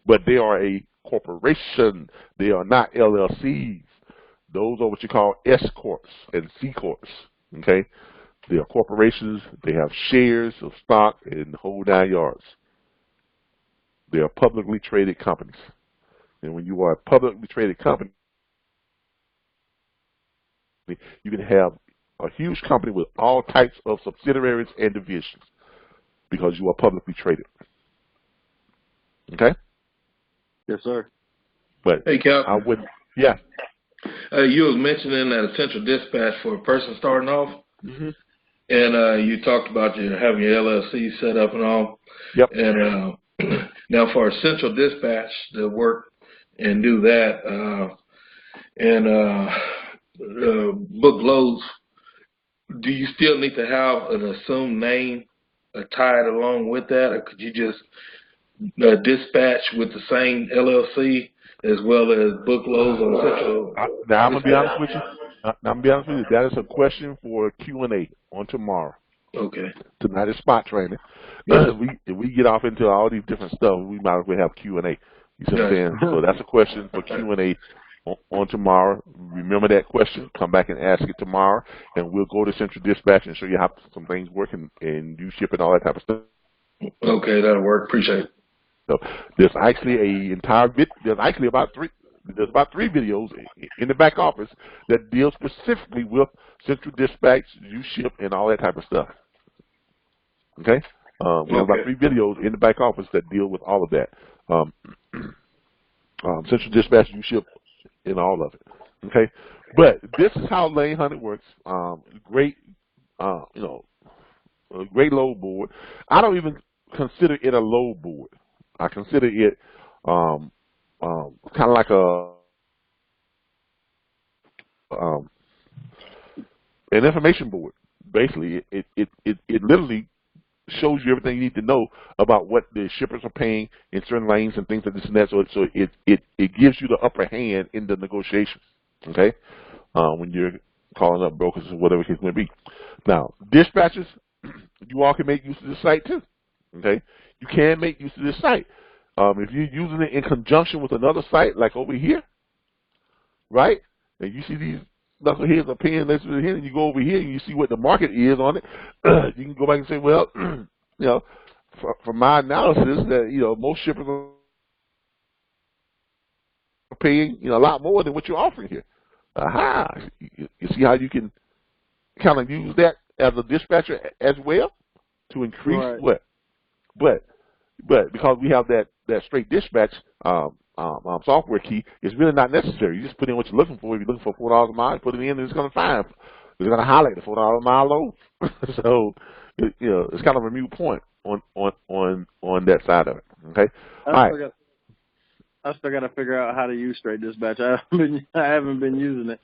But they are a corporation. They are not LLCs. Those are what you call S corps and C corps. Okay, they are corporations. They have shares of stock in the whole 9 yards. They are publicly traded companies. And when you are a publicly traded company, you can have a huge company with all types of subsidiaries and divisions because you are publicly traded. Okay? Yes, sir. But Hey, Cap. I wouldn't, yeah. You was mentioning that essential dispatch for a person starting off, Mm-hmm. and you talked about having your LLC set up and all. Yep. And now for essential dispatch to work and do that, book loads, do you still need to have an assumed name tied along with that, or could you just dispatch with the same LLC as well as book loads on central? Now I'm gonna be honest with you. That is a question for Q&A on tomorrow. Okay. Tonight is spot training. Yes. If we get off into all these different stuff, we might as well have Q&A. You see what I'm saying? So that's a question for Q&A on tomorrow. Remember that question. Come back and ask it tomorrow, and we'll go to Central Dispatch and show you how some things work and you ship and all that type of stuff. Okay, that'll work. Appreciate it. So there's actually about three videos in the back office that deal specifically with Central Dispatch, U-Ship, and all that type of stuff. Okay? We have about 3 videos in the back office that deal with all of that. Central Dispatch, U-Ship, and all of it. Okay? But this is how Lane Hunter works. Great, a great load board. I don't even consider it a load board. I consider it kind of like an information board. Basically, it literally shows you everything you need to know about what the shippers are paying in certain lanes and things like this and that. So it gives you the upper hand in the negotiations. Okay, when you're calling up brokers or whatever the case may be. Now, dispatches, you all can make use of this site too. Okay, you can make use of this site. If you're using it in conjunction with another site, like over here, right? And you see these knuckleheads are paying this here, and you go over here and you see what the market is on it. You can go back and say, well, from my analysis, that most shippers are paying a lot more than what you're offering here. Aha! You see how you can kind of use that as a dispatcher as well to increase what? But because we have that straight dispatch software key, it's really not necessary. You just put in what you're looking for. If you're looking for $4 a mile, put it in, and it's going to find. It's going to highlight the $4 a mile load. So it's kind of a moot point on that side of it. Okay. I still got to figure out how to use straight dispatch. I haven't been using it.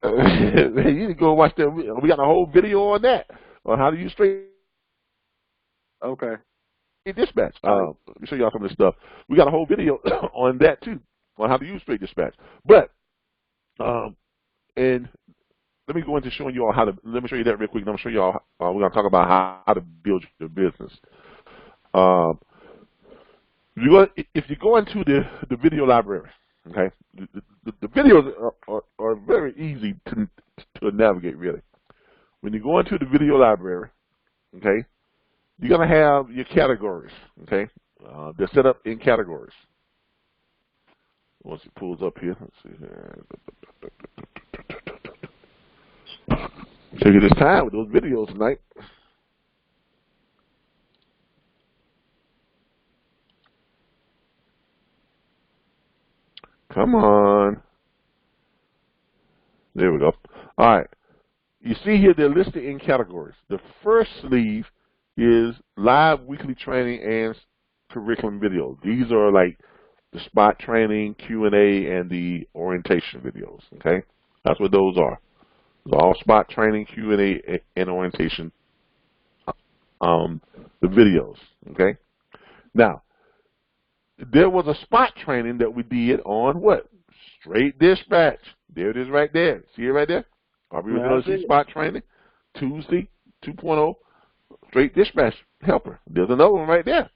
You need to go watch that. We got a whole video on that, on how to use straight. Okay. Dispatch. Let me show y'all some of this stuff. We got a whole video on that too, on how to use straight dispatch. But and let me go into showing you all how to. Let me show you that real quick. And I'm gonna show y'all. We're gonna talk about how to build your business. If you go into the video library, okay, the videos are very easy to navigate. Really, when you go into the video library, okay. You're going to have your categories, okay? They're set up in categories. Once it pulls up here, let's see here. Take you this time with those videos tonight. Come on. There we go. All right. You see here they're listed in categories. The first sleeve is live weekly training and curriculum videos. These are like the spot training, Q&A, and the orientation videos. Okay, that's what those are. Those are all spot training, Q&A, and orientation. The videos. Okay. Now, there was a spot training that we did on what? Straight dispatch. There it is, right there. See it right there? RBBS spot training, Tuesday 2.0. Straight dispatch helper. There's another one right there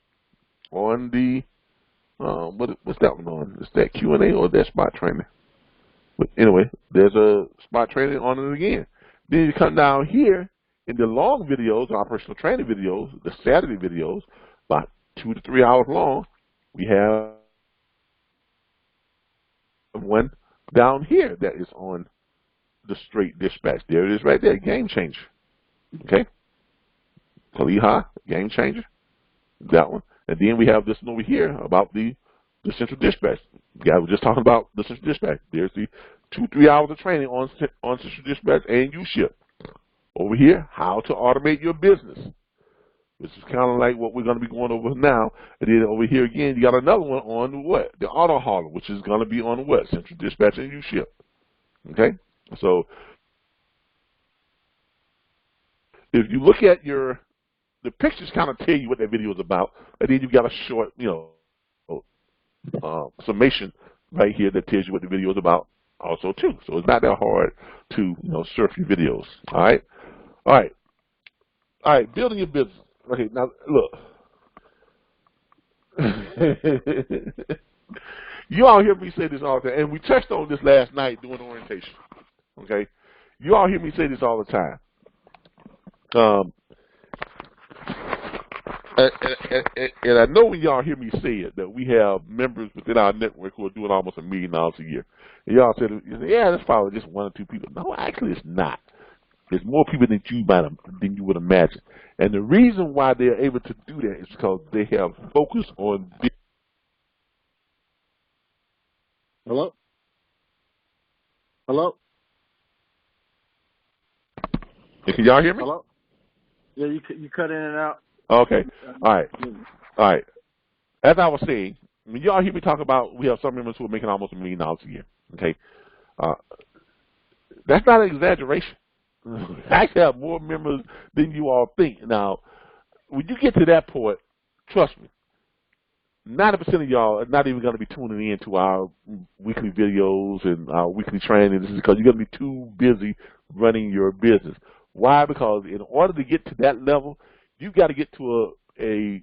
on the what's that one on? Is that Q&A or that spot training? But anyway, there's a spot training on it again. Then you come down here in the long videos, our personal training videos, the Saturday videos, about 2 to 3 hours long. We have one down here that is on the straight dispatch. There it is right there, game changer. Okay? Kaliha, game changer. That one. And then we have this one over here about the central dispatch. Guys, we're just talking about the central dispatch. There's the 2-3 hours of training on central dispatch and U-ship. Over here, how to automate your business. This is kind of like what we're going to be going over now. And then over here again, you got another one on what? The auto hauler, which is going to be on what? Central dispatch and U-ship. Okay? So if you look at the pictures kind of tell you what that video is about, and then you've got a short, summation right here that tells you what the video is about also too. So it's not that hard to surf your videos. All right, building your business. Okay, now look. You all hear me say this all the time, and we touched on this last night doing orientation. Okay, you all hear me say this all the time. And I know when y'all hear me say it that we have members within our network who are doing almost $1 million a year. And y'all said, yeah, that's probably just 1 or 2 people. No, actually it's not. There's more people than you would imagine. And the reason why they're able to do that is because they have focus on. Hello? Hello? Can y'all hear me? Hello? Yeah, you cut in and out. Okay. All right. As I was saying, when y'all hear me talk about we have some members who are making almost $1 million a year. Okay. That's not an exaggeration. I actually have more members than you all think. Now, when you get to that point, trust me, 90% of y'all are not even going to be tuning in to our weekly videos and our weekly training. This is because you're going to be too busy running your business. Why? Because in order to get to that level, you got to get to a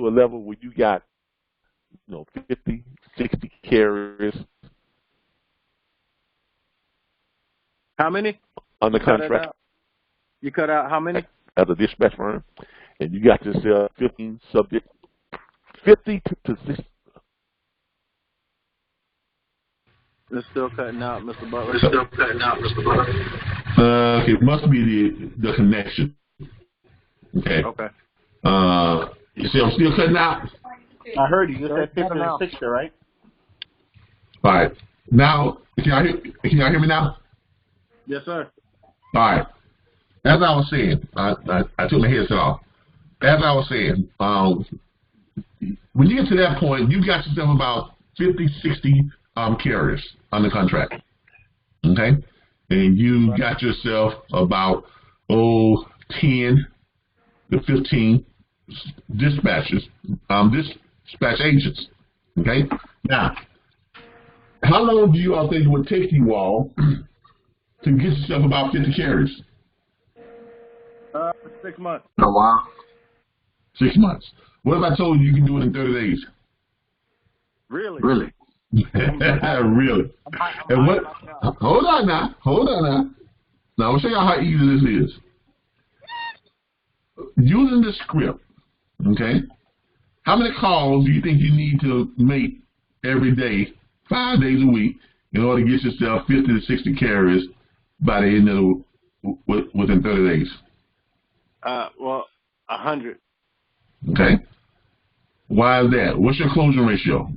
level where you got 50, 60 carriers. How many? On the contract. You cut out how many? As a dispatch firm, and you got to sell 15 subjects, 50 to 60. It's still cutting out, Mr. Butler. It must be the connection. Okay. You see, I'm still cutting out. I heard you. You said 50 to 60, right? All right. Now, can y'all hear me now? Yes, sir. All right. As I was saying, I took my headset off. As I was saying, when you get to that point, you got yourself about 50, 60 carriers under contract. Okay? And you got yourself about, 10 to 15 dispatchers, dispatch agents. Okay? Now, how long do you all think it would take you all to get yourself about 50 carriers? 6 months. Oh, wow. 6 months. What if I told you can do it in 30 days? Really? Really? Really? And what? Hold on now. Now, I'll show you how easy this is. Using the script, okay, how many calls do you think you need to make every day, 5 days a week, in order to get yourself 50 to 60 carriers by the end of within 30 days? 100. Okay. Why is that? What's your closing ratio?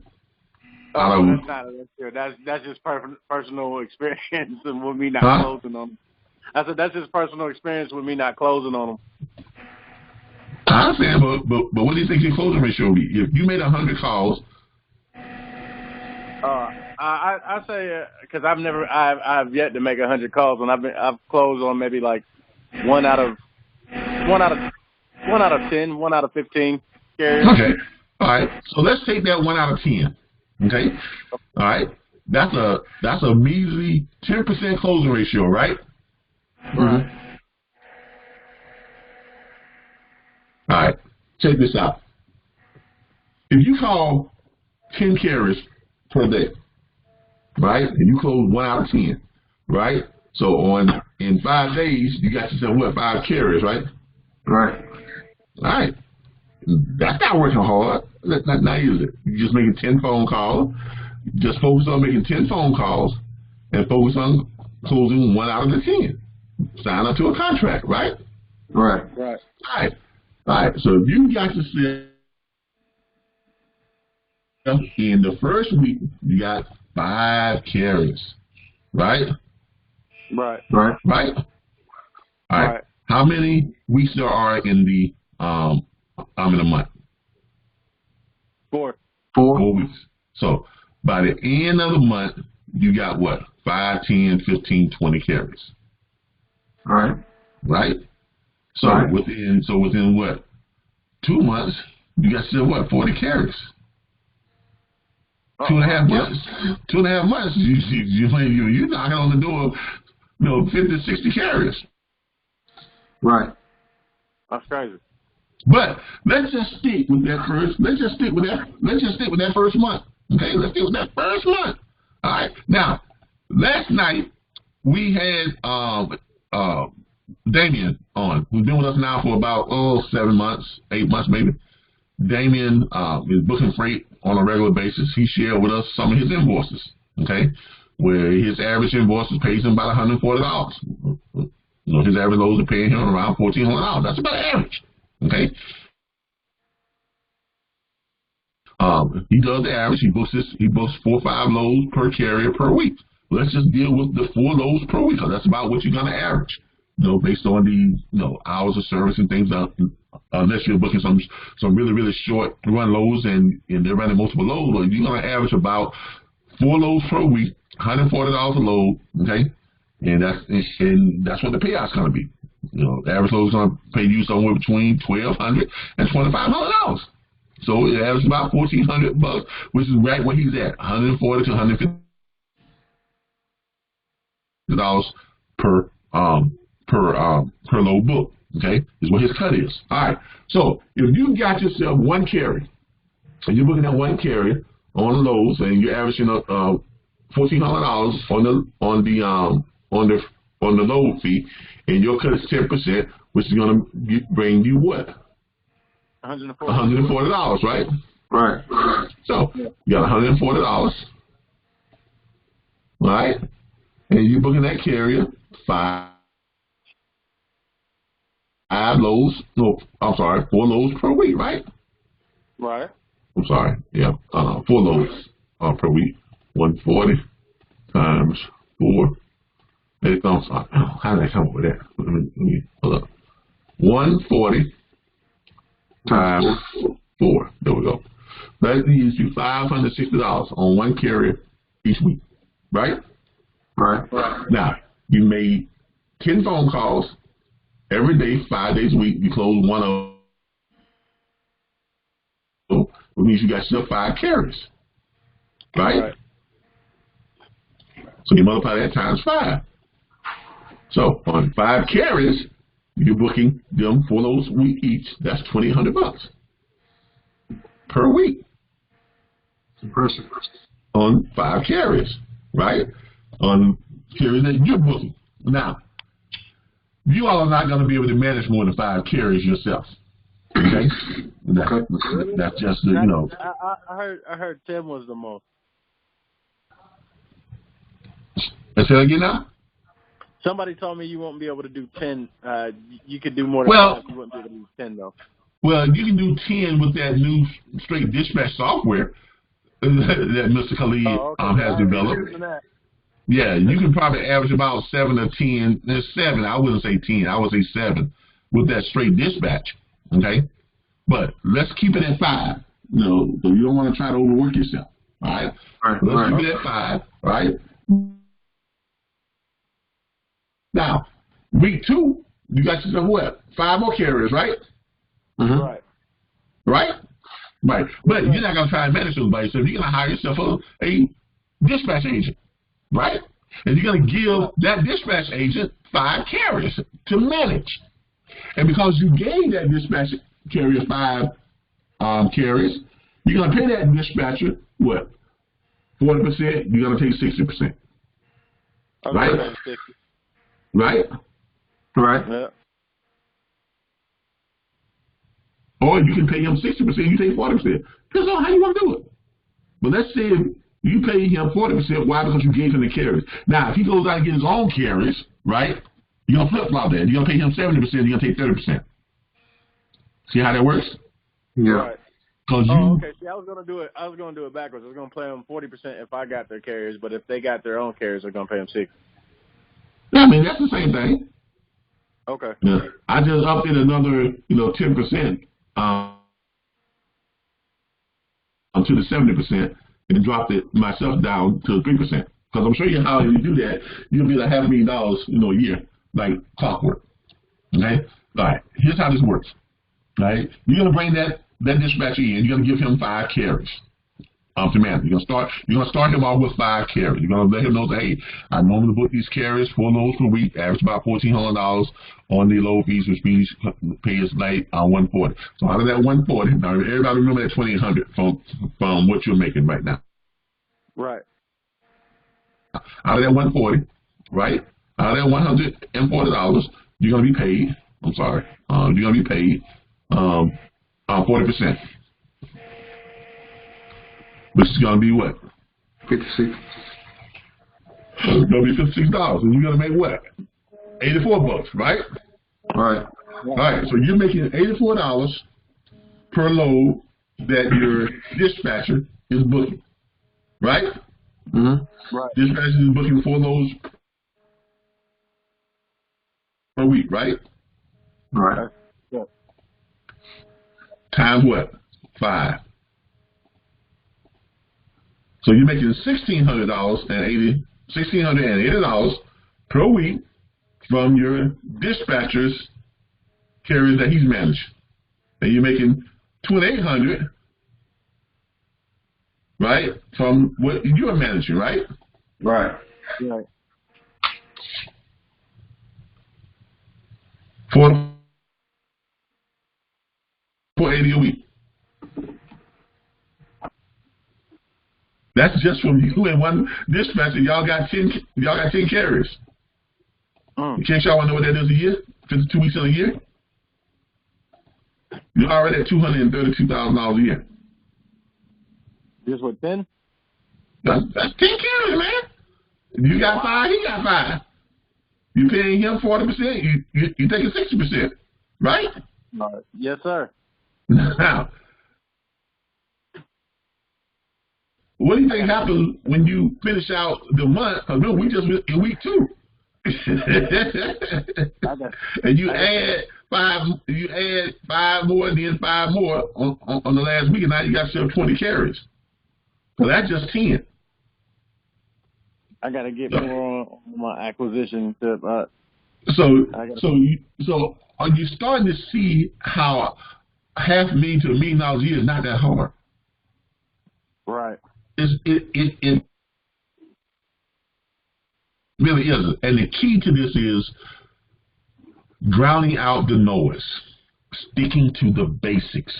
That's not a ratio. That's just personal experience with me not closing on them. I said that's just personal experience with me not closing on them. I understand, but what do you think your closing ratio will be? If you made 100 calls. I say because I've yet to make 100 calls, and I've closed on maybe like 1 out of 10, 1 out of 15 carriers. Okay. All right. So let's take that 1 out of 10. Okay. All right. That's a measly 10% closing ratio, right? Right. Mm-hmm. All right, check this out. If you call 10 carriers per day, right, and you close 1 out of 10, right? So in 5 days, you got yourself, 5 carriers, right? Right. All right. That's not working hard. That's not easy. You're just making 10 phone calls. just focus on making 10 phone calls and focus on closing 1 out of the 10. Sign up to a contract, right? Right. Right. All right. So if you got yourself in the first week, you got 5 carriers, right? Right. Right. Right. All right. Right. How many weeks there are in the in a month? 4. 4 weeks. So by the end of the month, you got what? 5, 10, 15, 20 carriers. All right. Right? So Right. within what? 2 months, you got still what? 40 carriers. 2.5 months. 2.5 months. You're knocking on the door of 50 to 60 carriers. Right. That's crazy. But let's just stick with that first. Let's just stick with that first month. Okay, let's stick with that first month. All right. Now, last night we had Damien on, who's been with us now for about 7 months, 8 months maybe. Damien is booking freight on a regular basis. He shared with us some of his invoices. Okay, where his average invoices pays him about $140. His average loads are paying him around $1,400. That's about average. Okay. He does the average. He books 4 or 5 loads per carrier per week. Let's just deal with the 4 loads per week, because that's about what you're going to average. Based on the hours of service and things. Unless you're booking some really short run loads and they're running multiple loads, you're going to average about 4 loads per week, $140 a load. Okay. And that's what the payout's going to be. The average load is going to pay you somewhere between $1,200 and $2,500. So it averages about $1,400, which is right where he's at, $140 to $150 per load book. Okay, is what his cut is. All right. So if you got yourself 1 carrier, and you're booking that 1 carrier on the loads, and you're averaging $1,400 on the load fee, and your cut is 10%, which is going to bring you what? $140, right? Right. So you got $140, right? And you're booking that carrier 4 loads per week, right? Right. I'm sorry, yeah, 4 loads per week. 140 times 4. How did I come up with that? Let me hold up. 140 times 4. There we go. That leaves you $560 on 1 carrier each week, right? Right. Now, you made 10 phone calls every day, 5 days a week. You close 1 of them, which means you got still 5 carriers, right? So you multiply that times 5. So on 5 carriers, you're booking them 4 loads a week each. That's $2,800 per week. Person. On 5 carriers, right? On carriers that you're booking. Now, you all are not going to be able to manage more than 5 carriers yourself. Okay? That's just I heard 10 was the most. Say that again now? Somebody told me you won't be able to do 10. You could do more than 5. You wouldn't be able to do 10 though. Well, you can do 10 with that new straight dispatch software that Mr. Khalid has developed. Yeah, you can probably average about 7 or 10. There's 7. I wouldn't say 10. I would say 7 with that straight dispatch. Okay, but let's keep it at 5. So you don't want to try to overwork yourself. All right. Let's keep it at 5. All right. Now, week 2, you got yourself what? 5 more carriers, right? Mm-hmm. Right. But you're not gonna try and manage everybody. So you're gonna hire yourself a dispatch agent, right? And you're gonna give that dispatch agent 5 carriers to manage. And because you gave that dispatch carrier 5 carriers, you're gonna pay that dispatcher what? 40%. You're gonna take 60%. Right? Right? Right. Yeah. Or you can pay him 60%, you take 40%. Depends on how you want to do it. But let's say You pay him 40%. Why? Because you gave him the carriers. Now, if he goes out and get his own carriers, right? You're gonna flip flop that. You're gonna pay him 70%. You're gonna take 30%. See how that works? Yeah. Right. Okay. See, I was gonna do it backwards. I was gonna pay them 40% if I got their carriers, but if they got their own carriers, they're gonna pay them 60%. I mean, that's the same thing. Okay. Yeah. I just upped it another, 10% to the 70% and dropped it myself down to 3%. Because I'm showing you how you do that. You'll be like $500,000, a year, like clockwork. Okay. All right. Here's how this works. Right. You're gonna bring that dispatcher in. You're gonna give him 5 carriers. To manage. You're gonna start him off with 5 carriers. You're gonna let him know that, hey, I normally book these carriers 4 loads per week, average about $1,400 on the load fees, which means pay us like $140. So out of that $140, now everybody remember that $2,800 from what you're making right now. Right. Out of that $140, right? Out of that $140, you're gonna be paid. I'm sorry. You're gonna be paid 40%. Which is gonna be what? 56. It's gonna be $56, and you're gonna make what? $84, right? Right. All right. So you're making $84 per load that your dispatcher is booking, right? Mm-hmm. Right. Dispatcher is booking 4 loads per week, right? Right. Yeah. Times what? 5. So you're making $1,680 per week from your dispatcher's carriers that he's managed, and you're making $2,800, right, from what you are managing, right? Right. Right. $480 a week. That's just from you and one dispatcher. Y'all got 10 carriers. Can't y'all want to know what that is a year? 52 weeks in a year? You're already at $232,000 a year. Just with 10? That's 10 carriers, man. You got 5, he got 5. You paying him 40%, you taking 60%, right? Yes, sir. Now, what do you think happens when you finish out the month? Because we just in week 2. And you add 5 more, and then 5 more on the last week, and now you got yourself 20 carries. So that's just 10. I gotta get more on my acquisition. So are you starting to see how $500,000 to $1 million a year is not that hard? Right. It really isn't. And the key to this is drowning out the noise, sticking to the basics.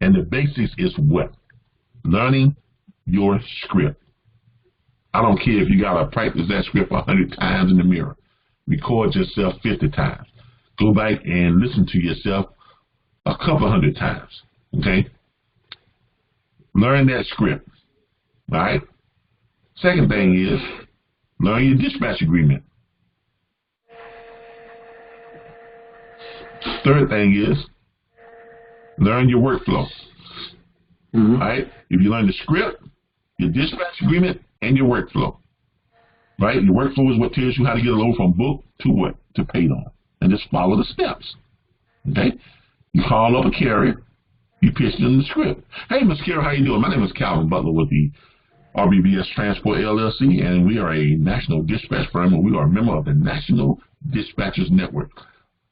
And the basics is what? Learning your script. I don't care if you got to practice that script 100 times in the mirror. Record yourself 50 times. Go back and listen to yourself a couple 100 times. Okay? Learn that script. All right? Second thing is learn your dispatch agreement. Third thing is learn your workflow. All right? If you learn the script, your dispatch agreement, and your workflow. Right? Your workflow is what tells you how to get a load from book to what? To paid on. And just follow the steps. Okay? You call up a carrier, you pitch them the script. Hey, Ms. Carrier, how you doing? My name is Calvin Butler with the RBBS Transport LLC, and we are a national dispatch firm, and we are a member of the National Dispatchers Network.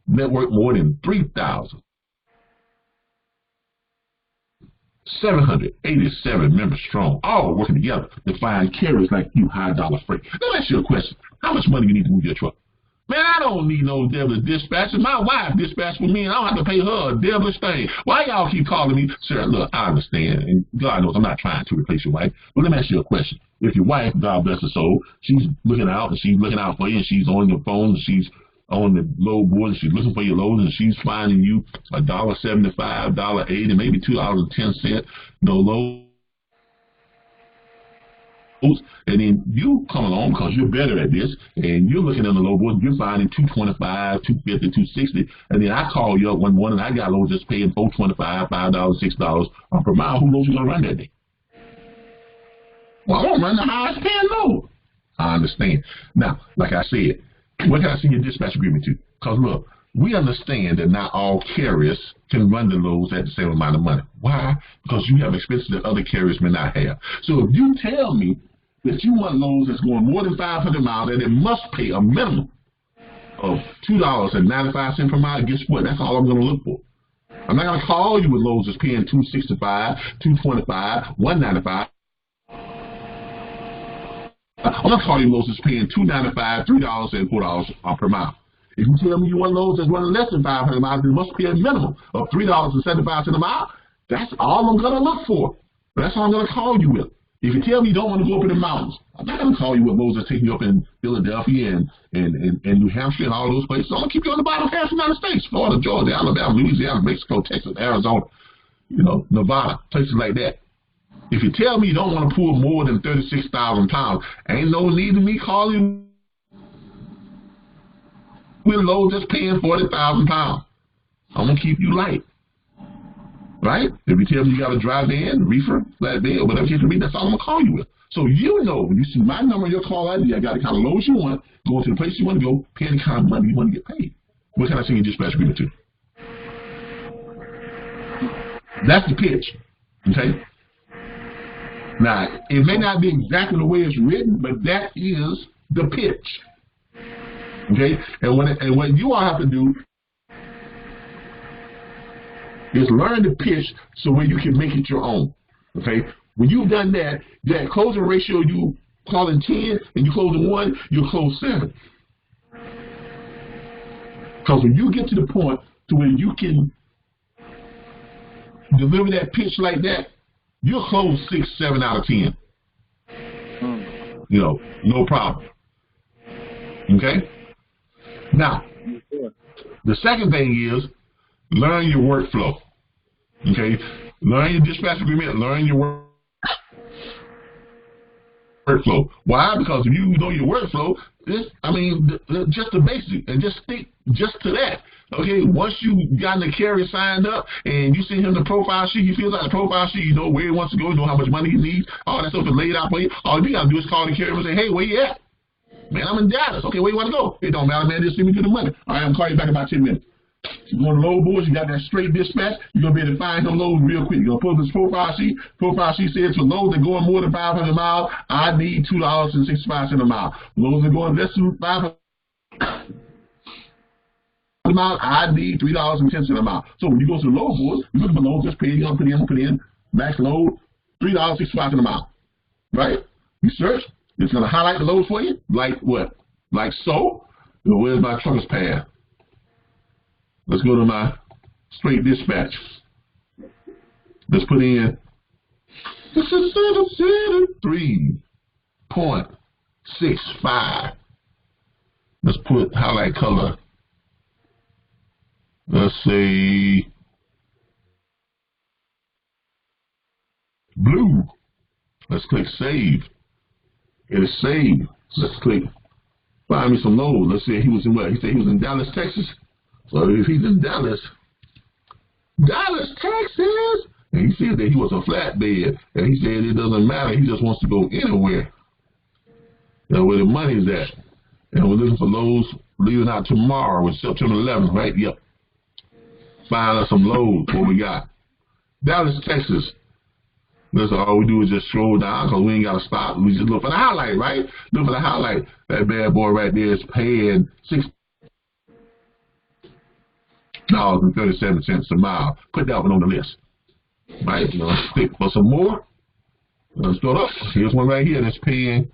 Network more than 3,787 members strong, all working together to find carriers like you, high dollar freight. Let me ask you a question. How much money you need to move your truck? Man, I don't need no devilish dispatcher. My wife dispatched for me, and I don't have to pay her a devilish thing. Why y'all keep calling me? Sir, look, I understand, and God knows I'm not trying to replace your wife, but let me ask you a question. If your wife, God bless her soul, she's looking out, and she's looking out for you, and she's on the phone, and she's on the load board, and she's looking for your load, and she's finding you $1.75, $1.80, maybe $2.10 no load and then you come along because you're better at this, and you're looking at the low boys, you're finding 225, 250, 260, and then I call you up one morning, and I got loads just paying $4.25, $5, $6 per mile. Who knows you're gonna run that day? Well, I won't run the highest paying load. I understand. Now, like I said, what can I send your dispatch agreement to? Because look, we understand that not all carriers can run the loads at the same amount of money. Why? Because you have expenses that other carriers may not have. So if you tell me that you want loads that's going more than 500 miles and it must pay a minimum of $2.95 per mile, guess what? That's all I'm going to look for. I'm not going to call you with loads that's paying $2.65, $2.25, $1.95. I'm going to call you loads that's paying $2.95, $3, and $4 per mile. If you tell me you want loads that's running less than 500 miles, it must pay a minimum of $3.75 a mile. That's all I'm going to look for. That's all I'm going to call you with. If you tell me you don't want to go up in the mountains, I'm not going to call you with loads that's taking you up in Philadelphia and New Hampshire and all those places. I'm going to keep you on the bottom half of the United States: Florida, Georgia, Alabama, Louisiana, Mexico, Texas, Arizona, Nevada, places like that. If you tell me you don't want to pull more than 36,000 pounds, ain't no need of me calling with loads that's paying 40,000 pounds. I'm going to keep you light. Right? If you tell me you got a dry van, reefer, flatbed, or whatever it may be, that's all I'm going to call you with. So you know, when you see my number, your call ID, I got the kind of loads you want, going to the place you want to go, paying the kind of money you want to get paid. What can I send your dispatch agreement to? That's the pitch. Okay? Now, it may not be exactly the way it's written, but that is the pitch. Okay? And what you all have to do is learn the pitch so where you can make it your own. Okay? When you've done that, that closing ratio, you call in 10 and you close in 1, you'll close 7. Because when you get to the point to where you can deliver that pitch like that, you'll close 6, 7 out of 10. No problem. Okay? Now, the second thing is learn your workflow. Okay? Learn your dispatch agreement, learn your workflow. Why? Because if you know your workflow, just the basic, and just stick just to that. Okay, once you got the carrier signed up and you send him the profile sheet, he fills out the profile sheet, you know where he wants to go, you know how much money he needs, all that stuff is laid out for you. All you got to do is call the carrier and say, hey, where you at? Man, I'm in Dallas. Okay, where you want to go? It don't matter, man, just send me to the money. All right, I'm calling you back in about 10 minutes. You go to load boards, you got that straight dispatch, you're going to be able to find them loads real quick. You're going to pull this profile sheet. Profile sheet says for loads that going more than 500 miles, I need $2.65 a mile. Loads that going less than 500 miles, I need $3.10 a mile. So when you go to the load board, you look at the loads, just put in, max load, $3.65 a mile. Right? You search, it's going to highlight the loads for you, like what? Like so. Where's my trucker's pad? Let's go to my straight dispatch. Let's put in 3.65. Let's put highlight color. Let's say blue. Let's click save. It is saved. Let's click find me some loads. Let's say he was in what? He said he was in Dallas, Texas. So if he's in Dallas, Texas, and he said that he was a flatbed, and he said it doesn't matter, he just wants to go anywhere, where the money's at. And we're looking for loads leaving out tomorrow, it's September 11th, right? Yep. Find us some loads, what we got. Dallas, Texas. That's all we do is just scroll down because we ain't got to stop. We just look for the highlight, right? Look for the highlight. That bad boy right there is paying $6.37 a mile. Put that one on the list. Right? Stick for some more. Let's go up. Here's one right here that's paying.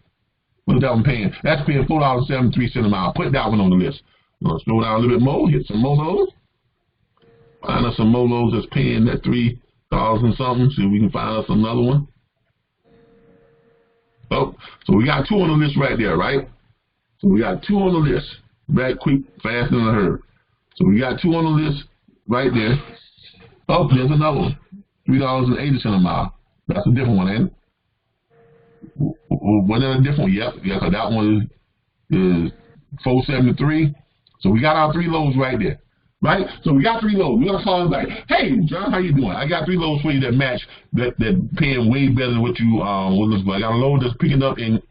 What is that one paying? That's paying $4.73 a mile. Put that one on the list. Scroll down a little bit more. Hit some more loads. Find us some more loads that's paying that $3 something. See if we can find us another one. Oh, so we got 2 on the list right there, right? So we got 2 on the list. Right, quick, fast, and in a hurry. So we got 2 on the list right there. Oh, there's another one. $3.80 a mile. That's a different one, ain't it? Whatever different, yep, yeah, because that one is 473. So we got our 3 loads right there. Right? So we got 3 loads. We're gonna call him like, hey John, how you doing? I got 3 loads for you that match that paying way better than what you what looks like. I got a load that's picking up in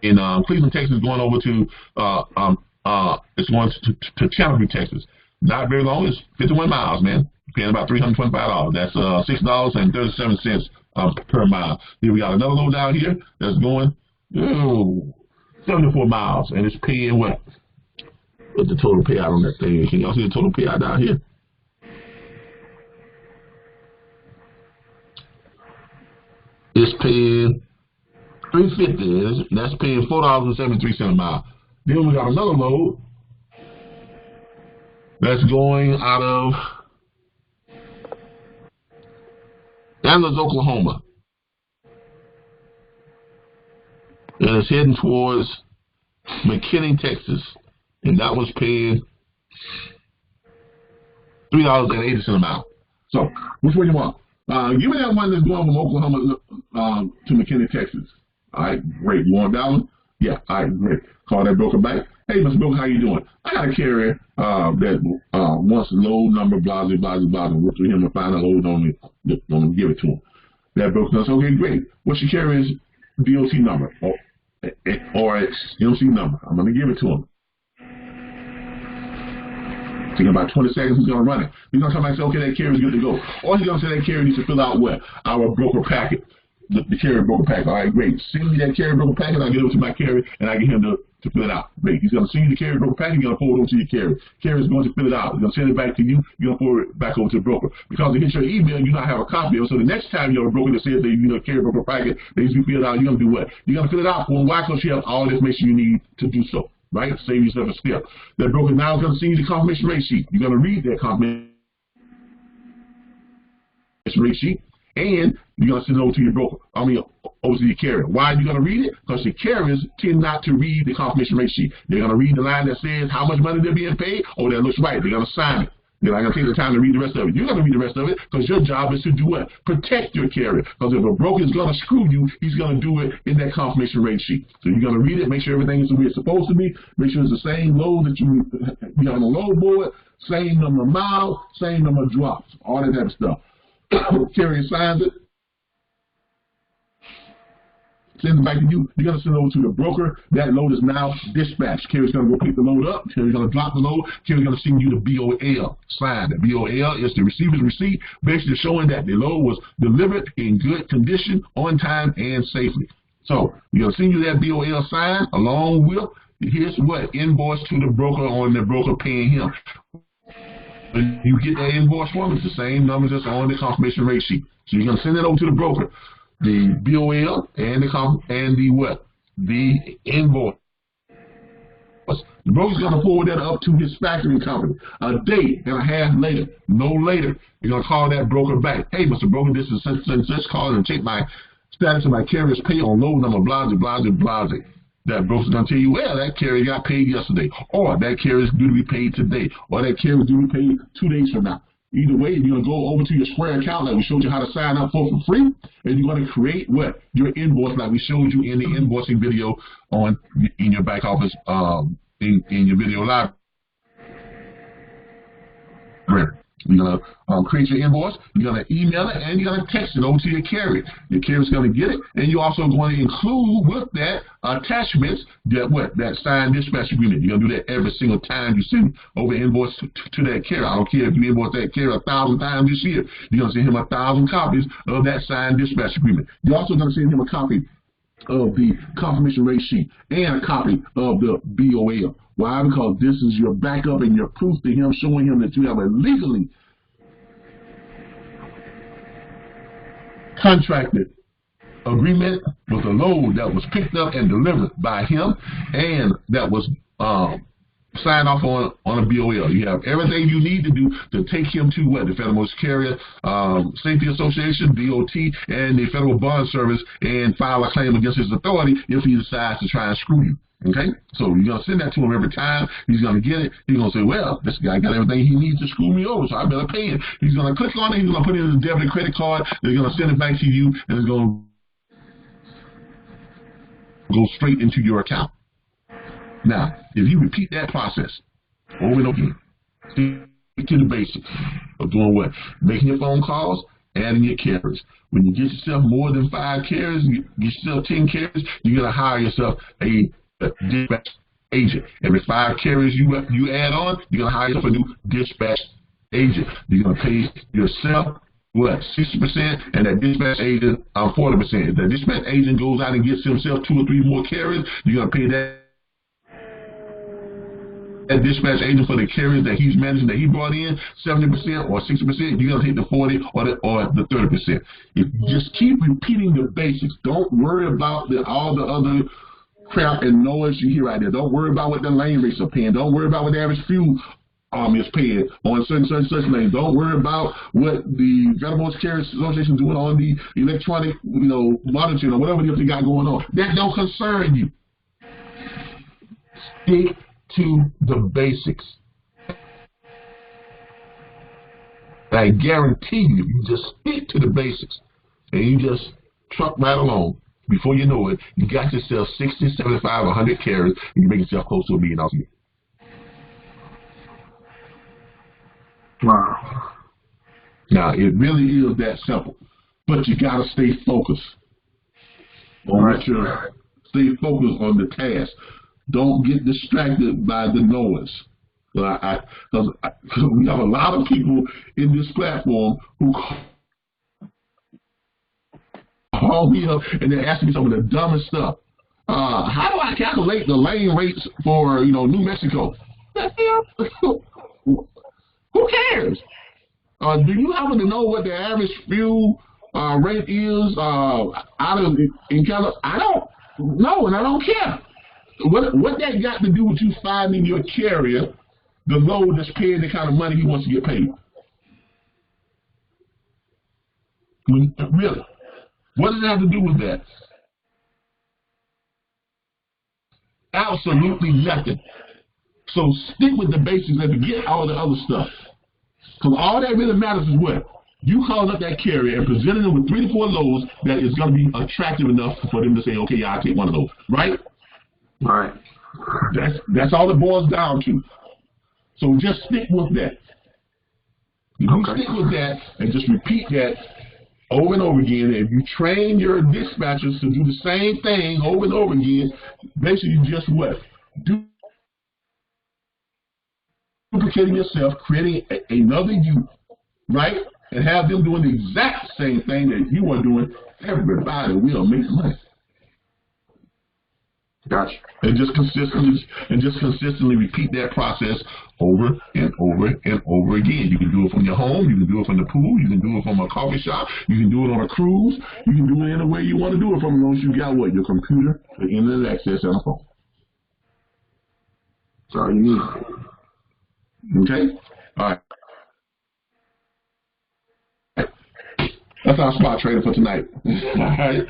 Cleveland, Texas, going over to it's going to Chandler, Texas. Not very long. It's 51 miles, man. Paying about $325. That's $6.37 per mile. Then we got another load down here that's going 74 miles, and it's paying what? What's the total payout on that thing? Can y'all see the total payout down here? It's paying $350. That's paying $4.73 a mile. Then we got another load that's going out of Angeles, Oklahoma, and it's heading towards McKinney, Texas, and that was paying $3.80 a mile. So, which one you want? Give me that one that's going from Oklahoma to McKinney, Texas. All right, great. You want that one? Yeah, all right, great. Call that broker back. Hey, Mr. Broker, how you doing? I got a carrier that wants load number, blah, blah, blah, blah, and work with him and find a load on me, give it to him. That broker says, okay, great. What's your carrier's DOT number or NOC number? I'm going to give it to him. Taking about 20 seconds, he's going to run it. He's going to come back and say, okay, that carrier's good to go. Or he's going to say that carrier needs to fill out what? Our broker packet. The carrier broker packet. All right, great. Send me that carrier broker packet. I'll get it to my carrier, and I get him to fill it out. Great. He's going to send you the carrier broker packet. You're going to forward it over to your carrier. Carrier's going to fill it out. He's going to send it back to you. You're going to forward it back over to the broker. Because it hits your email, you not have a copy of it. So the next time you have a broker that says that carrier broker packet that needs to be filled out, you're going to do what? You're going to fill it out for him. Why? Because you have all the information you need to do so. Right? Save yourself a step. That broker now is going to send you the confirmation rate sheet. You're going to read that confirmation rate sheet, and you're going to send it over to your broker. Over to your carrier. Why are you going to read it? Because the carriers tend not to read the confirmation rate sheet. They're going to read the line that says how much money they're being paid. Oh, that looks right. They're going to sign it. They're not going to take the time to read the rest of it. You're going to read the rest of it because your job is to do what? Protect your carrier. Because if a broker is going to screw you, he's going to do it in that confirmation rate sheet. So you're going to read it, make sure everything is the way it's supposed to be, make sure it's the same load that you got on the load board, same number of miles, same number of drops, all that type of stuff. Carrier signs it. Send it back to you. You're going to send it over to the broker. That load is now dispatched. Carrier's going to go pick the load up. Carrier's going to drop the load. Carrier's going to send you the BOL sign. The BOL is the receiver's receipt, basically showing that the load was delivered in good condition, on time, and safely. So you're going to send you that BOL sign along with, here's what, invoice to the broker on the broker paying him. When you get that invoice form, it's the same numbers that's on the confirmation rate sheet. So you're going to send it over to the broker. The BOL and the invoice. The broker's going to forward that up to his factoring company. A day and a half later, no later, you're going to call that broker back. Hey, Mr. Broker, this is such call and check my status of my carrier's pay on load number, blah, blah, blah, blah. That broker's going to tell you, well, that carrier got paid yesterday, or that carrier is due to be paid today, or that carrier is due to be paid 2 days from now. Either way, you're going to go over to your Square account like we showed you how to sign up for free, and you're going to create what? Your invoice like we showed you in the invoicing video in your back office, in your video library. You're going to create your invoice, you're going to email it, and you're going to text it over to your carrier. Your carrier's going to get it, and you're also going to include with that attachments that signed dispatch agreement. You're going to do that every single time you send over invoice to that carrier. I don't care if you invoice that carrier 1,000 times this year. You're going to send him 1,000 copies of that signed dispatch agreement. You're also going to send him a copy of the confirmation rate sheet and a copy of the BOL. Why? Because this is your backup and your proof to him, showing him that you have a legally contracted agreement with a load that was picked up and delivered by him, and that was signed off on a BOL. You have everything you need to do to take him to what? The Federal Motor Carrier Safety Association, DOT, and the Federal Bond Service, and file a claim against his authority if he decides to try and screw you. Okay, so you're gonna send that to him every time. He's gonna get it. He's gonna say, "Well, this guy got everything he needs to screw me over, so I better pay it." He's gonna click on it. He's gonna put it in his debit and credit card. They're gonna send it back to you, and it's gonna go straight into your account. Now, if you repeat that process over and over again, stick to the basics of doing what? Making your phone calls, adding your carriers. When you get yourself more than 5 carriers, you get yourself 10 carriers, you're gonna hire yourself a dispatch agent. Every 5 carriers you add on, you're gonna hire yourself a new dispatch agent. You're gonna pay yourself what, 60%, and that dispatch agent 40%. If that dispatch agent goes out and gets himself 2 or 3 more carriers, you're gonna pay that dispatch agent for the carriers that he's managing, that he brought in, 70% or 60%. You're gonna take the 40 or the 30%. If you just keep repeating the basics, don't worry about all the other crap and noise you hear out there. Don't worry about what the lane rates are paying. Don't worry about what the average fuel is paying on such lanes. Don't worry about what the Federal Motor Carriers Association is doing on the electronic, monitoring or whatever they got going on. That don't concern you. Stick to the basics. I guarantee you just stick to the basics and you just truck right along. Before you know it, you got yourself 60, 75, 100 carriers, and you make yourself close to $1 million a year. Wow. Now, it really is that simple, but you got to stay focused on stay focused on the task. Don't get distracted by the noise. Because we have a lot of people in this platform who call me up and they're asking me some of the dumbest stuff. How do I calculate the lane rates for New Mexico? Who cares? Do you happen to know what the average fuel rate is in California? I don't know, and I don't care. What that got to do with you finding your carrier, the load that's paying the kind of money he wants to get paid? Really? What does it have to do with that? Absolutely nothing. So stick with the basics and forget all the other stuff. Because all that really matters is what? You calling up that carrier and presenting them with 3 to 4 loads that is going to be attractive enough for them to say, okay, yeah, I'll take one of those. Right? All right. That's all it boils down to. So just stick with that. If you stick with that and just repeat that over and over again, if you train your dispatchers to do the same thing over and over again, basically just what? Duplicating yourself, creating another you, right? And have them doing the exact same thing that you are doing. Everybody will make money. Gotcha. And just consistently repeat that process over and over and over again. You can do it from your home. You can do it from the pool. You can do it from a coffee shop. You can do it on a cruise. You can do it any way you want to do it from, as long as you got what? Your computer, the internet access, and a phone. That's all you need. Okay? All right. That's our spot trader for tonight. All right.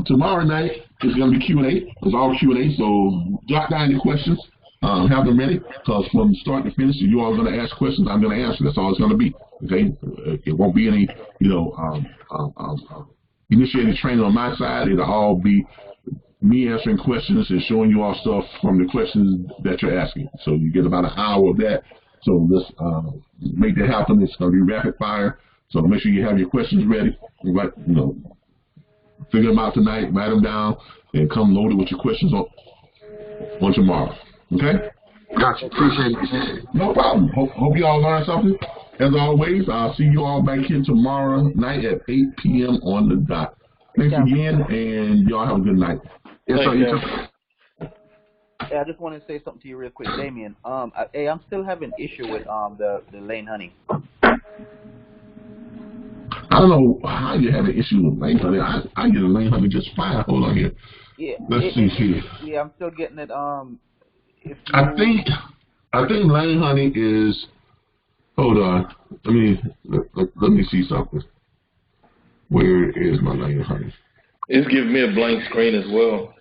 Tomorrow night is going to be Q&A. It's all Q&A, so jot down your questions. Have them ready, because from start to finish, you all are going to ask questions. I'm going to answer. That's all it's going to be. Okay? It won't be any, initiated training on my side. It'll all be me answering questions and showing you all stuff from the questions that you're asking. So you get about an hour of that. So let's make that happen. It's going to be rapid fire. So make sure you have your questions ready. Figure them out tonight, write them down, and come loaded with your questions on tomorrow. Okay? Gotcha. Appreciate it. No problem. Hope you all learned something. As always, I'll see you all back here tomorrow night at 8 p.m. on the dot. Thanks again, and y'all have a good night. Yes, sir. You too. Hey, I just want to say something to you real quick, Damien. Hey, I'm still having issue with the lane honey. I don't know how you have an issue with lane honey. I get a lane honey just fine. Hold on here. Yeah. Let's see here. Yeah, I'm still getting it. I think lane honey is. Hold on. Let me see something. Where is my lane honey? It's giving me a blank screen as well.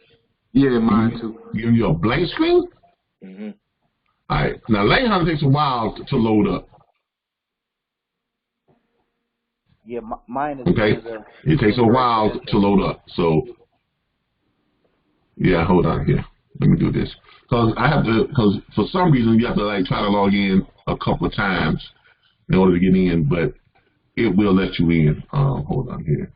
Yeah, mine too. Giving you a blank screen? Mm-hmm. All right. Now, Lane Hunter takes a while to load up. Yeah, mine is. Okay. It takes a while to load up. So, yeah, hold on here. Let me do this. Because for some reason, you have to like try to log in a couple of times in order to get in, but it will let you in. Hold on here.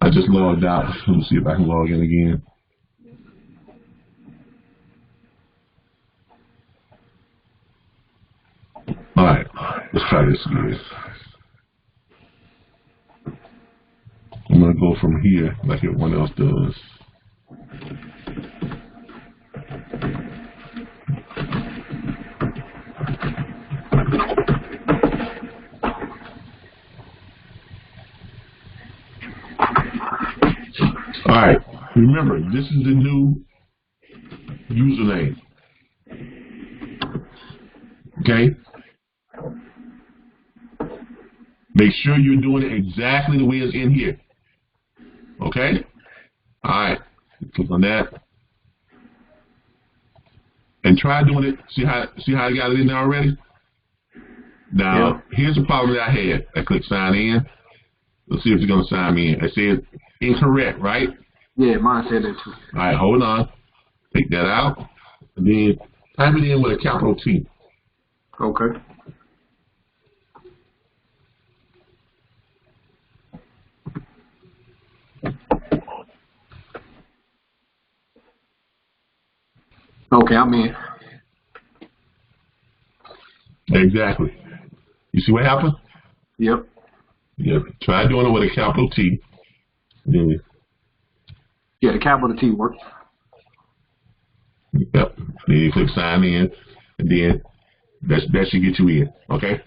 I just logged out. Let me see if I can log in again. All right, let's try this again. I'm going to go from here like everyone else does. All right, remember, this is the new username. Okay? Make sure you're doing it exactly the way it's in here. Okay? All right. Click on that. And try doing it. See how I got it in there already? Now, here's the problem that I had. I click sign in. Let's see if it's going to sign me in. I said incorrect, right? Yeah, mine said that too. All right, hold on. Take that out. And then type it in with a capital T. Okay. Okay, I'm in. Exactly. You see what happened? Yep. Yep. Try doing it with a capital T. Then, Yeah, the capital T works. yep. Then you click sign in, and then that should get you in. Okay.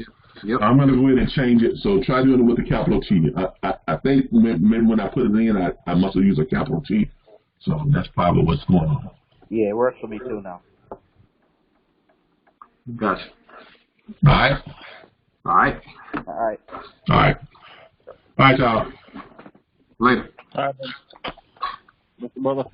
Yep. I'm gonna go ahead and change it. So try doing it with a capital T. I think maybe when I put it in, I must have used a capital T. So that's probably what's going on. Yeah, it works for me too now. Gotcha. All right. All right. All right. All right. All right, y'all. Later. All right, Mr. Brother.